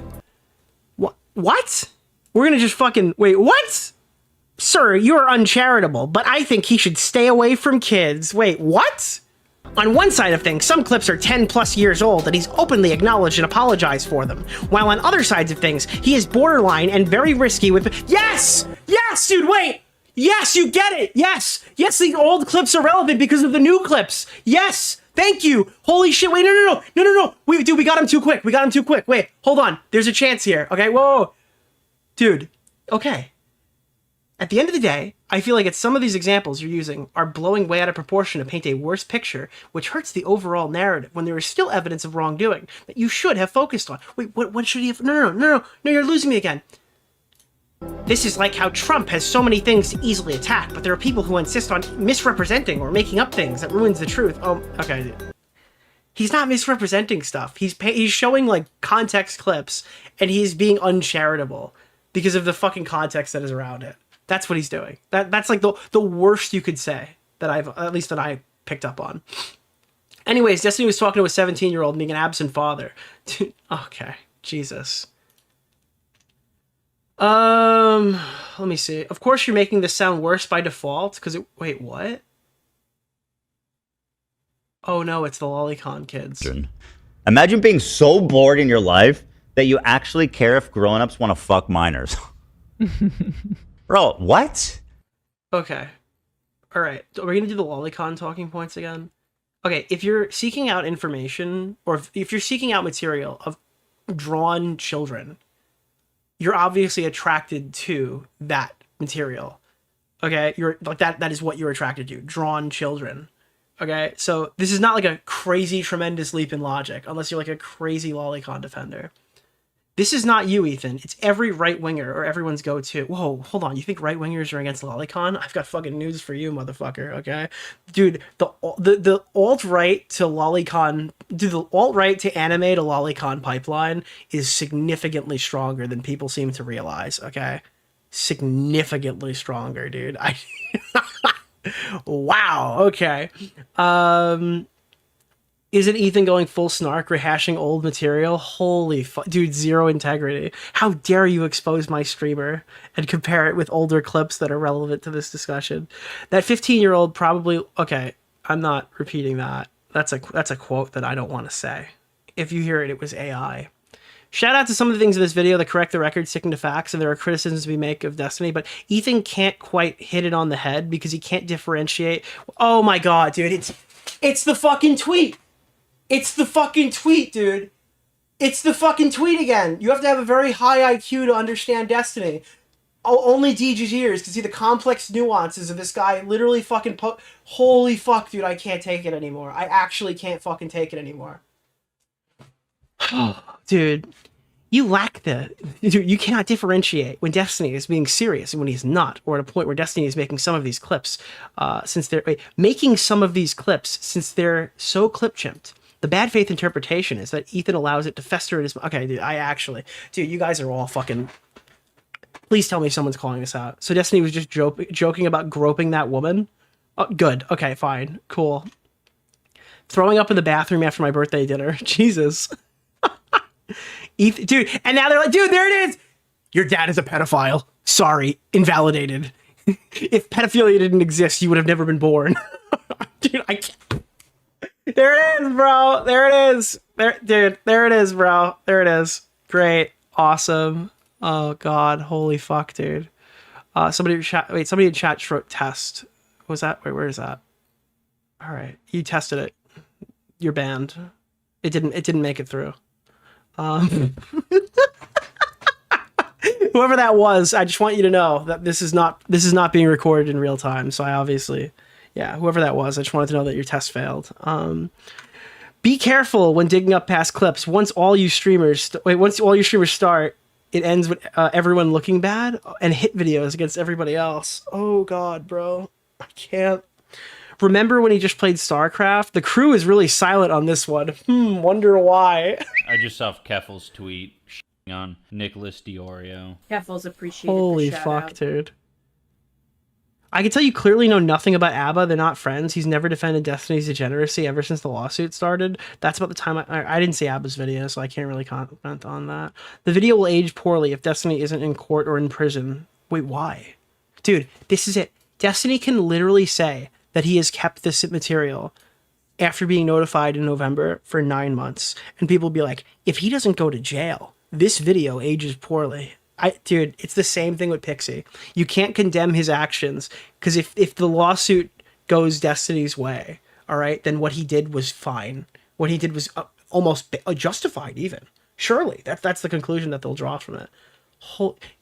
S2: What? We're gonna just fucking... Wait, what? Sir, you are uncharitable, but I think he should stay away from kids. Wait, what? On one side of things, some clips are 10 plus years old and he's openly acknowledged and apologized for them. While on other sides of things, he is borderline and very risky with... Yes! Yes, dude, wait! Yes, you get it! Yes! Yes, the old clips are relevant because of the new clips! Yes! Thank you! Holy shit, wait, no! Wait, dude, we got him too quick. Wait, hold on. There's a chance here, okay? Whoa! Dude, okay. At the end of the day, I feel like it's some of these examples you're using are blowing way out of proportion to paint a worse picture, which hurts the overall narrative when there is still evidence of wrongdoing that you should have focused on. Wait, what should he have? No, you're losing me again. This is like how Trump has so many things to easily attack, but there are people who insist on misrepresenting or making up things that ruins the truth. Oh, okay. He's not misrepresenting stuff. He's showing like context clips, and he's being uncharitable because of the fucking context that is around it. That's what he's doing. That's like the worst you could say that I picked up on. Anyways, Destiny was talking to a 17-year-old being an absent father. Okay, Jesus. Let me see. Of course you're making this sound worse by default, because wait, what? Oh no, it's the Lolicon kids.
S1: Imagine being so bored in your life that you actually care if grown-ups want to fuck minors. Bro, what?
S2: Okay. All right. Are we going to do the Lolicon talking points again? Okay, if you're seeking out information, or if you're seeking out material of drawn children, you're obviously attracted to that material. Okay? You're like that is what you're attracted to, drawn children. Okay? So this is not like a crazy, tremendous leap in logic, unless you're like a crazy Lolicon defender. This is not you, Ethan. It's every right-winger or everyone's go-to. Whoa, hold on. You think right-wingers are against Lolicon? I've got fucking news for you, motherfucker, okay? Dude, the alt-right to Lolicon... Dude, the alt-right to anime to Lolicon pipeline is significantly stronger than people seem to realize, okay? Significantly stronger, dude. Wow, okay. Isn't Ethan going full snark, rehashing old material? Holy fuck. Dude, zero integrity. How dare you expose my streamer and compare it with older clips that are relevant to this discussion? That 15-year-old probably... Okay, I'm not repeating that. That's a quote that I don't want to say. If you hear it, it was AI. Shout out to some of the things in this video that correct the record, sticking to facts, and there are criticisms we make of Destiny, but Ethan can't quite hit it on the head because he can't differentiate. Oh my god, dude, it's the fucking tweet! It's the fucking tweet, dude. It's the fucking tweet again. You have to have a very high IQ to understand Destiny. Only DG's ears can see the complex nuances of this guy literally fucking holy fuck, dude, I can't take it anymore. I actually can't fucking take it anymore. Dude, You lack you cannot differentiate when Destiny is being serious and when he's not, or at a point where Destiny is making some of these clips, since they're so clip chimped. The bad faith interpretation is that Ethan allows it to fester in his. Okay, dude, you guys are all fucking. Please tell me someone's calling this out. So Destiny was just joking about groping that woman. Oh, good. Okay, fine, cool. Throwing up in the bathroom after my birthday dinner. Jesus. Ethan, dude, and now they're like, dude, there it is. Your dad is a pedophile. Sorry, invalidated. If pedophilia didn't exist, you would have never been born. Dude, I can't. There it is, bro. There it is. There it is, bro. There it is. Great. Awesome. Oh, God. Holy fuck, dude. Somebody in chat wrote test. What was that? Wait, where is that? All right. You tested it. You're banned. It didn't make it through. Whoever that was, I just want you to know that this is not being recorded in real time. So I obviously, whoever that was, I just wanted to know that your test failed. Be careful when digging up past clips. Once all you streamers start, it ends with everyone looking bad and hit videos against everybody else. Oh God, bro, I can't. Remember when he just played StarCraft? The crew is really silent on this one. Wonder why.
S3: I just saw Keffel's tweet on Nicholas DeOrio.
S17: Keffel's appreciated.
S2: Holy fuck, dude. I can tell you clearly know nothing about ABBA. They're not friends. He's never defended Destiny's degeneracy ever since the lawsuit started. That's about the time I didn't see ABBA's video, so I can't really comment on that. The video will age poorly if Destiny isn't in court or in prison. Wait, why? Dude, this is it. Destiny can literally say that he has kept this material after being notified in November for 9 months. And people will be like, if he doesn't go to jail, this video ages poorly. Dude, it's the same thing with Pixie. You can't condemn his actions, because if the lawsuit goes Destiny's way, all right, then what he did was fine. What he did was almost justified even. Surely, that's the conclusion that they'll draw from it.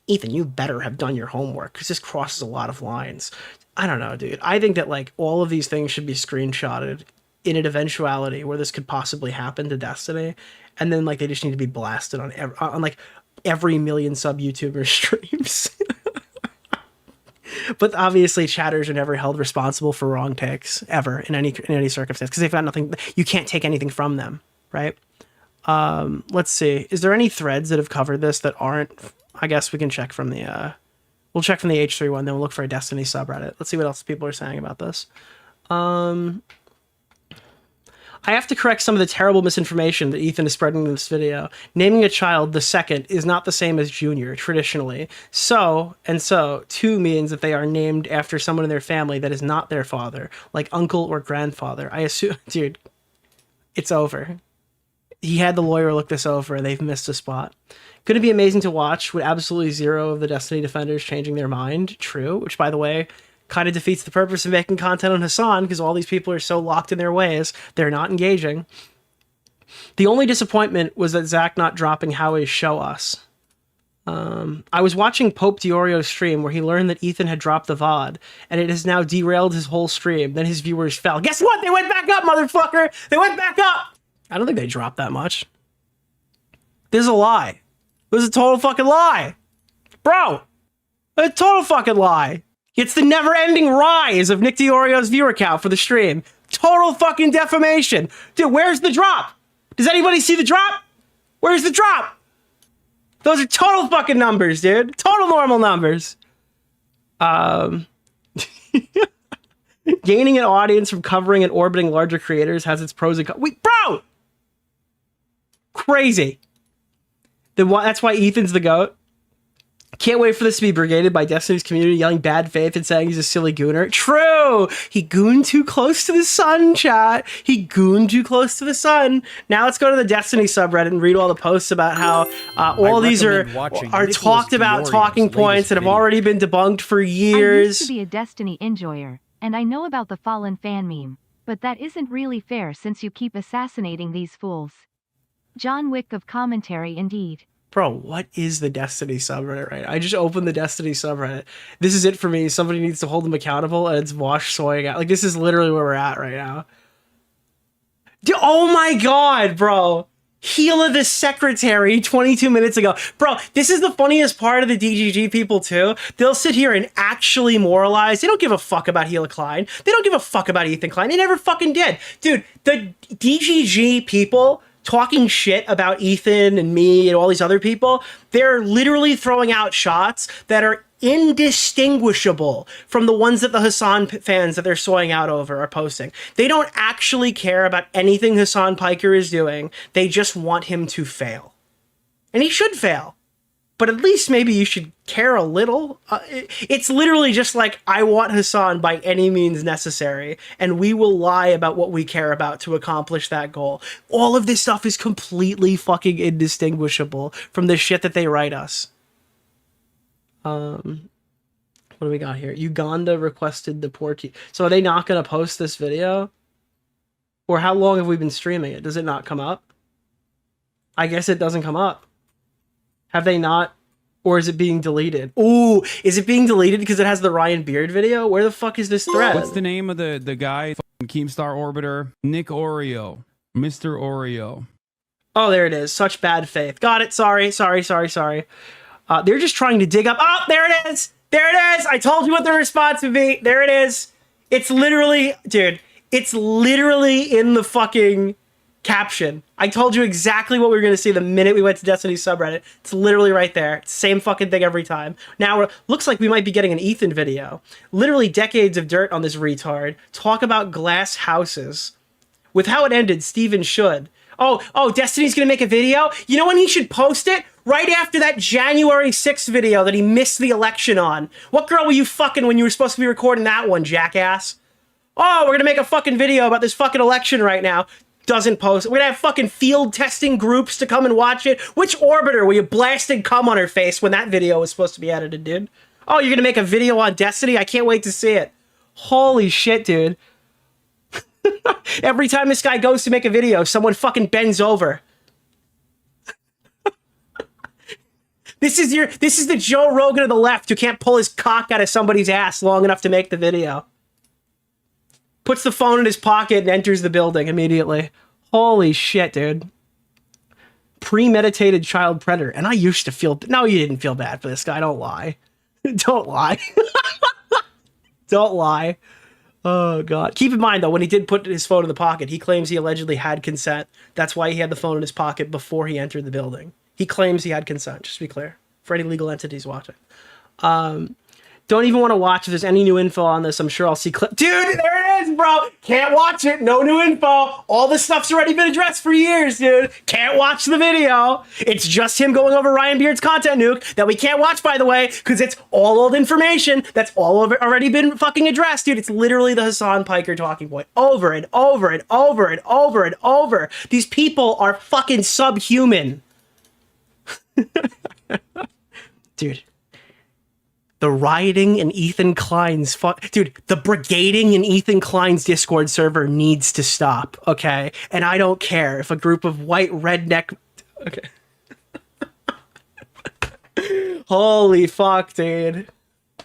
S2: Ethan, you better have done your homework, because this crosses a lot of lines. I don't know, dude. I think that like all of these things should be screenshotted in an eventuality where this could possibly happen to Destiny, and then like they just need to be blasted on every million sub YouTuber streams. But obviously, chatters are never held responsible for wrong takes ever in any circumstance, because they've got nothing. You can't take anything from them, right? Let's see. Is there any threads that have covered this that aren't? I guess we can check from the. We'll check from the H3 one, then we'll look for a Destiny subreddit. Let's see what else people are saying about this. I have to correct some of the terrible misinformation that Ethan is spreading in this video. Naming a child the second is not the same as junior, traditionally. So too means that they are named after someone in their family that is not their father, like uncle or grandfather. I assume, dude, it's over. He had the lawyer look this over, and they've missed a spot. Going to be amazing to watch with absolutely zero of the Destiny defenders changing their mind. True, which, by the way, kind of defeats the purpose of making content on Hassan, because all these people are so locked in their ways, they're not engaging. The only disappointment was that Zach not dropping Howie's Show Us. I was watching Pope DeOrio's stream where he learned that Ethan had dropped the VOD, and it has now derailed his whole stream. Then his viewers fell. Guess what? They went back up, motherfucker! They went back up! I don't think they dropped that much. This is a lie. This is a total fucking lie. Bro! A total fucking lie. It's the never-ending rise of Nick DeOrio's viewer count for the stream. Total fucking defamation. Dude, where's the drop? Does anybody see the drop? Where's the drop? Those are total fucking numbers, dude. Total normal numbers. Gaining an audience from covering and orbiting larger creators has its pros and cons. Wait, bro! Crazy. That's why Ethan's the GOAT. Can't wait for this to be brigaded by Destiny's community yelling bad faith and saying he's a silly gooner. True! He gooned too close to the sun, chat. He gooned too close to the sun. Now let's go to the Destiny subreddit and read all the posts about how all these are talked about talking points that have already been debunked for years.
S11: I used to be a Destiny enjoyer, and I know about the fallen fan meme, but that isn't really fair since you keep assassinating these fools. John Wick of commentary indeed.
S2: Bro, what is the Destiny subreddit, right? I just opened the Destiny subreddit. This is it for me. Somebody needs to hold them accountable, and it's Wash Soying out. Like, this is literally where we're at right now. Dude, oh my god, bro. Gila the secretary 22 minutes ago. Bro, this is the funniest part of the DGG people too. They'll sit here and actually moralize. They don't give a fuck about Gila Klein. They don't give a fuck about Ethan Klein. They never fucking did. Dude, the DGG people talking shit about Ethan and me and all these other people, they're literally throwing out shots that are indistinguishable from the ones that the Hassan fans that they're soying out over are posting. They don't actually care about anything Hassan Piker is doing. They just want him to fail. And he should fail. But at least maybe you should care a little. It's literally just like, I want Hassan by any means necessary, and we will lie about what we care about to accomplish that goal. All of this stuff is completely fucking indistinguishable from the shit that they write us. What do we got here? Uganda requested deportee. So are they not going to post this video? Or how long have we been streaming it? Does it not come up? I guess it doesn't come up. Have they not? Or is it being deleted? Ooh, is it being deleted because it has the Ryan Beard video? Where the fuck is this thread?
S14: What's the name of the guy? Keemstar Orbiter. Nick Oreo. Mr. Oreo.
S2: Oh, there it is. Such bad faith. Got it. Sorry. They're just trying to dig up. Oh, there it is. There it is. I told you what the response would be. There it is. It's literally, dude, it's literally in the fucking caption. I told you exactly what we were going to see the minute we went to Destiny's subreddit. It's literally right there. It's the same fucking thing every time. Now, looks like we might be getting an Ethan video. Literally decades of dirt on this retard. Talk about glass houses. With how it ended, Steven should. Oh, Destiny's going to make a video? You know when he should post it? Right after that January 6th video that he missed the election on. What girl were you fucking when you were supposed to be recording that one, jackass? Oh, we're going to make a fucking video about this fucking election right now. Doesn't post. We're gonna have fucking field testing groups to come and watch it. Which orbiter were you blasting cum on her face when that video was supposed to be edited, dude? Oh, you're gonna make a video on Destiny? I can't wait to see it. Holy shit, dude. Every time this guy goes to make a video, someone fucking bends over. This is the Joe Rogan of the left who can't pull his cock out of somebody's ass long enough to make the video. Puts the phone in his pocket and enters the building immediately. Holy shit, dude. Premeditated child predator. And I used to feel... No, you didn't feel bad for this guy. Don't lie. Don't lie. Don't lie. Oh, God. Keep in mind, though, when he did put his phone in the pocket, he claims he allegedly had consent. That's why he had the phone in his pocket before he entered the building. He claims he had consent, just to be clear, for any legal entities watching. Don't even want to watch if there's any new info on this. I'm sure I'll see clip. Dude, there it is, bro. Can't watch it. No new info. All this stuff's already been addressed for years, dude. Can't watch the video. It's just him going over Ryan Beard's content nuke that we can't watch, by the way, because it's all old information that's all already been fucking addressed, dude. It's literally the Hassan Piker talking point over and over and over and over and over. These people are fucking subhuman. Dude. The rioting in Ethan Klein's dude, the brigading in Ethan Klein's Discord server needs to stop, okay? And I don't care if a group of white redneck... Okay. Holy fuck, dude.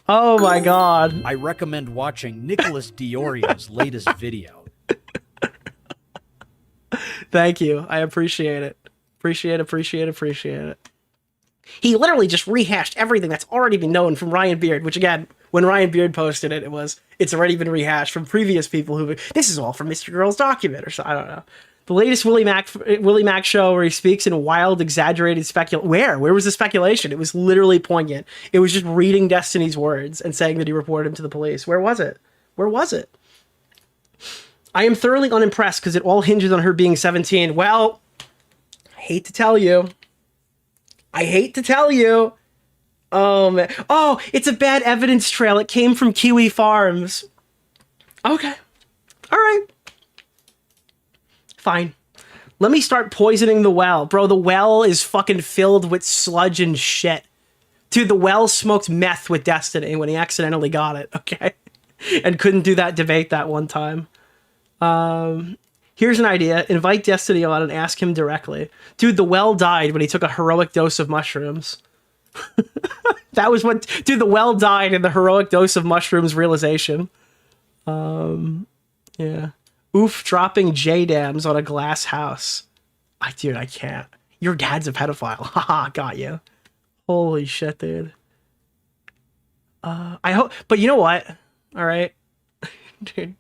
S2: Oh my god.
S13: I recommend watching Nicholas DeOrio's latest video.
S2: Thank you. I appreciate it. Appreciate it. He literally just rehashed everything that's already been known from Ryan Beard, which again, when Ryan Beard posted it, it's already been rehashed from previous people this is all from Mr. Girl's document or something. I don't know. The latest Willie Mac show where he speaks in wild, exaggerated speculation. Where was the speculation? It was literally poignant. It was just reading Destiny's words and saying that he reported him to the police. Where was it? I am thoroughly unimpressed because it all hinges on her being 17. Well, I hate to tell you. Oh, man. Oh, it's a bad evidence trail. It came from Kiwi Farms. Okay. All right. Fine. Let me start poisoning the well. Bro, the well is fucking filled with sludge and shit. Dude, the well smoked meth with Destiny when he accidentally got it, okay? And couldn't do that debate that one time. Here's an idea. Invite Destiny on and ask him directly. Dude, the well died when he took a heroic dose of mushrooms. That was what... Dude, the well died in the heroic dose of mushrooms realization. Yeah. Oof, dropping J-dams on a glass house. Dude, I can't. Your dad's a pedophile. Haha, got you. Holy shit, dude. I hope, but you know what? All right. Dude.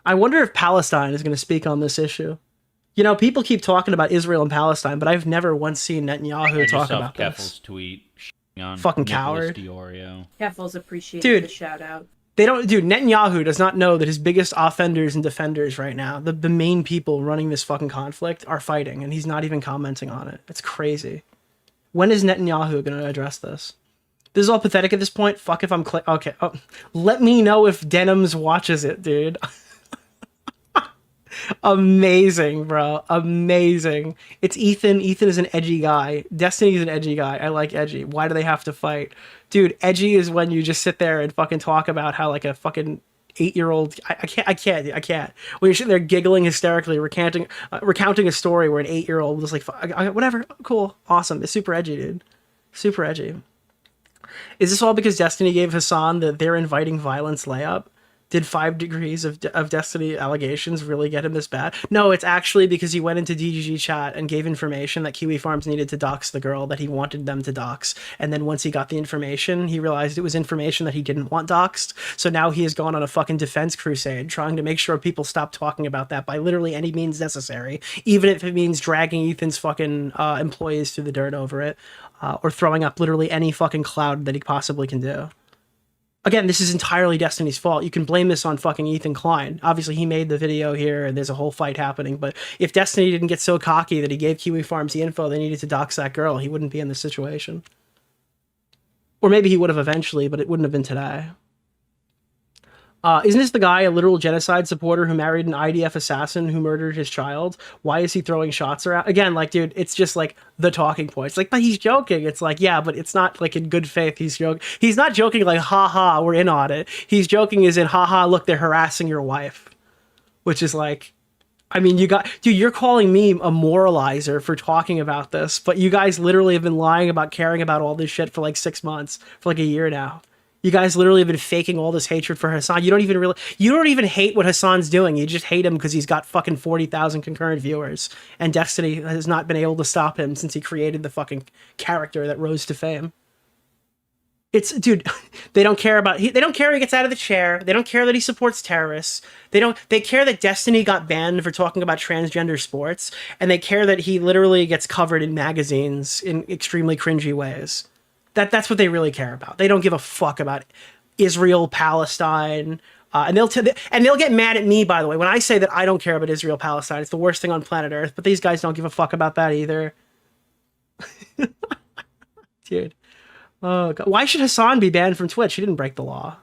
S2: I wonder if Palestine is going to speak on this issue. You know, people keep talking about Israel and Palestine, but I've never once seen Netanyahu talk about this.
S3: Tweet on
S2: fucking
S3: Nicholas
S2: coward.
S3: DeOrio.
S17: Keffels appreciate
S2: Dude.
S17: the shout out.
S2: They don't, dude, Netanyahu does not know that his biggest offenders and defenders right now, the main people running this fucking conflict, are fighting, and he's not even commenting on it. It's crazy. When is Netanyahu going to address this? This is all pathetic at this point. Fuck if I'm okay. Oh, let me know if Denims watches it, dude. Amazing, bro. Amazing. It's Ethan. Ethan is an edgy guy. Destiny is an edgy guy. I like edgy. Why do they have to fight? Dude, edgy is when you just sit there and fucking talk about how like a fucking 8-year-old. I can't. When you're sitting there giggling hysterically, recounting a story where an 8-year-old was like, whatever, cool, awesome. It's super edgy, dude. Super edgy. Is this all because Destiny gave Hassan the "they're inviting violence" layup? Did 5 degrees of Destiny allegations really get him this bad? No, it's actually because he went into DGG chat and gave information that Kiwi Farms needed to dox the girl that he wanted them to dox. And then once he got the information, he realized it was information that he didn't want doxed. So now he has gone on a fucking defense crusade trying to make sure people stop talking about that by literally any means necessary, even if it means dragging Ethan's fucking employees through the dirt over it, or throwing up literally any fucking cloud that he possibly can do. Again, this is entirely Destiny's fault. You can blame this on fucking Ethan Klein. Obviously, he made the video here, and there's a whole fight happening. But if Destiny didn't get so cocky that he gave Kiwi Farms the info they needed to dox that girl, he wouldn't be in this situation. Or maybe he would have eventually, but it wouldn't have been today. Isn't this the guy, a literal genocide supporter who married an IDF assassin who murdered his child? Why is he throwing shots around? Again, like, dude, it's just like the talking points. Like, but he's joking. It's like, yeah, but it's not like in good faith. He's joking. He's not joking like, haha, we're in on it. He's joking as in, haha, look, they're harassing your wife. Which is like, I mean, dude, you're calling me a moralizer for talking about this, but you guys literally have been lying about caring about all this shit for like 6 months, for like a year now. You guys literally have been faking all this hatred for Hassan. You don't even hate what Hassan's doing. You just hate him because he's got fucking 40,000 concurrent viewers. And Destiny has not been able to stop him since he created the fucking character that rose to fame. Dude, they don't care he gets out of the chair. They don't care that he supports terrorists. They care that Destiny got banned for talking about transgender sports. And they care that he literally gets covered in magazines in extremely cringy ways. That's what they really care about. They don't give a fuck about Israel, Palestine, and they'll get mad at me, by the way, when I say that I don't care about Israel, Palestine. It's the worst thing on planet Earth, but these guys don't give a fuck about that either. Dude. Oh, God. Why should Hassan be banned from Twitch? He didn't break the law.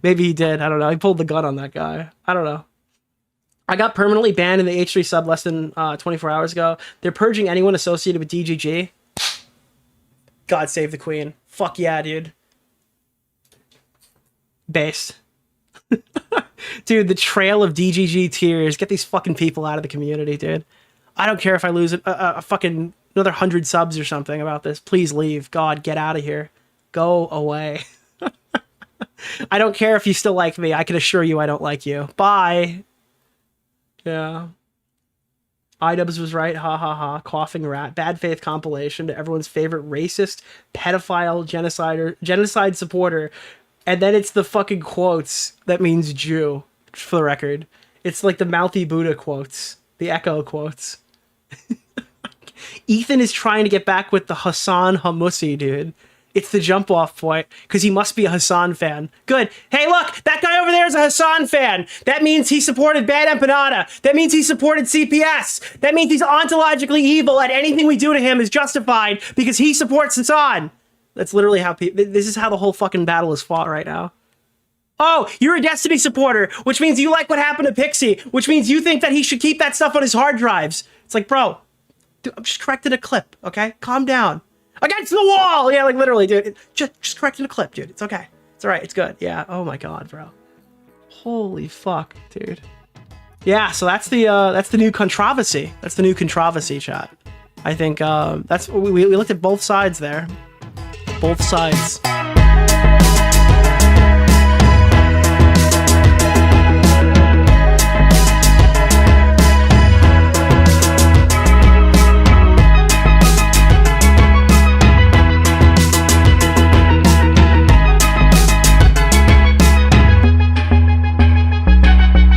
S2: Maybe he did. I don't know. He pulled the gun on that guy. I don't know. I got permanently banned in the H3 sub less than 24 hours ago. They're purging anyone associated with DGG. God save the queen. Fuck yeah, dude. Base. Dude, the trail of DGG tears. Get these fucking people out of the community, dude. I don't care if I lose a fucking another 100 subs or something about this. Please leave. God, get out of here. Go away. I don't care if you still like me. I can assure you I don't like you. Bye. Yeah. iDubbbz was right, ha ha ha, coughing rat, bad faith compilation to everyone's favorite racist, pedophile, genocide supporter, and then it's the fucking quotes that means Jew, for the record. It's like the mouthy Buddha quotes, the echo quotes. Ethan is trying to get back with the Hassan Hamussi, dude. It's the jump off point, because he must be a Hassan fan. Good. Hey, look, that guy over there is a Hassan fan. That means he supported Bad Empanada. That means he supported CPS. That means he's ontologically evil, and anything we do to him is justified because he supports Hassan. That's literally how this is how the whole fucking battle is fought right now. Oh, you're a Destiny supporter, which means you like what happened to Pixie, which means you think that he should keep that stuff on his hard drives. It's like, bro, dude, I'm just correcting a clip, okay? Calm down. Against the wall! Yeah, like literally, dude. Just correcting a clip, dude. It's okay. It's alright. It's good. Yeah. Oh my god, bro. Holy fuck, dude. Yeah, so that's the new controversy. That's the new controversy, chat. I think that's we looked at both sides there. Both sides.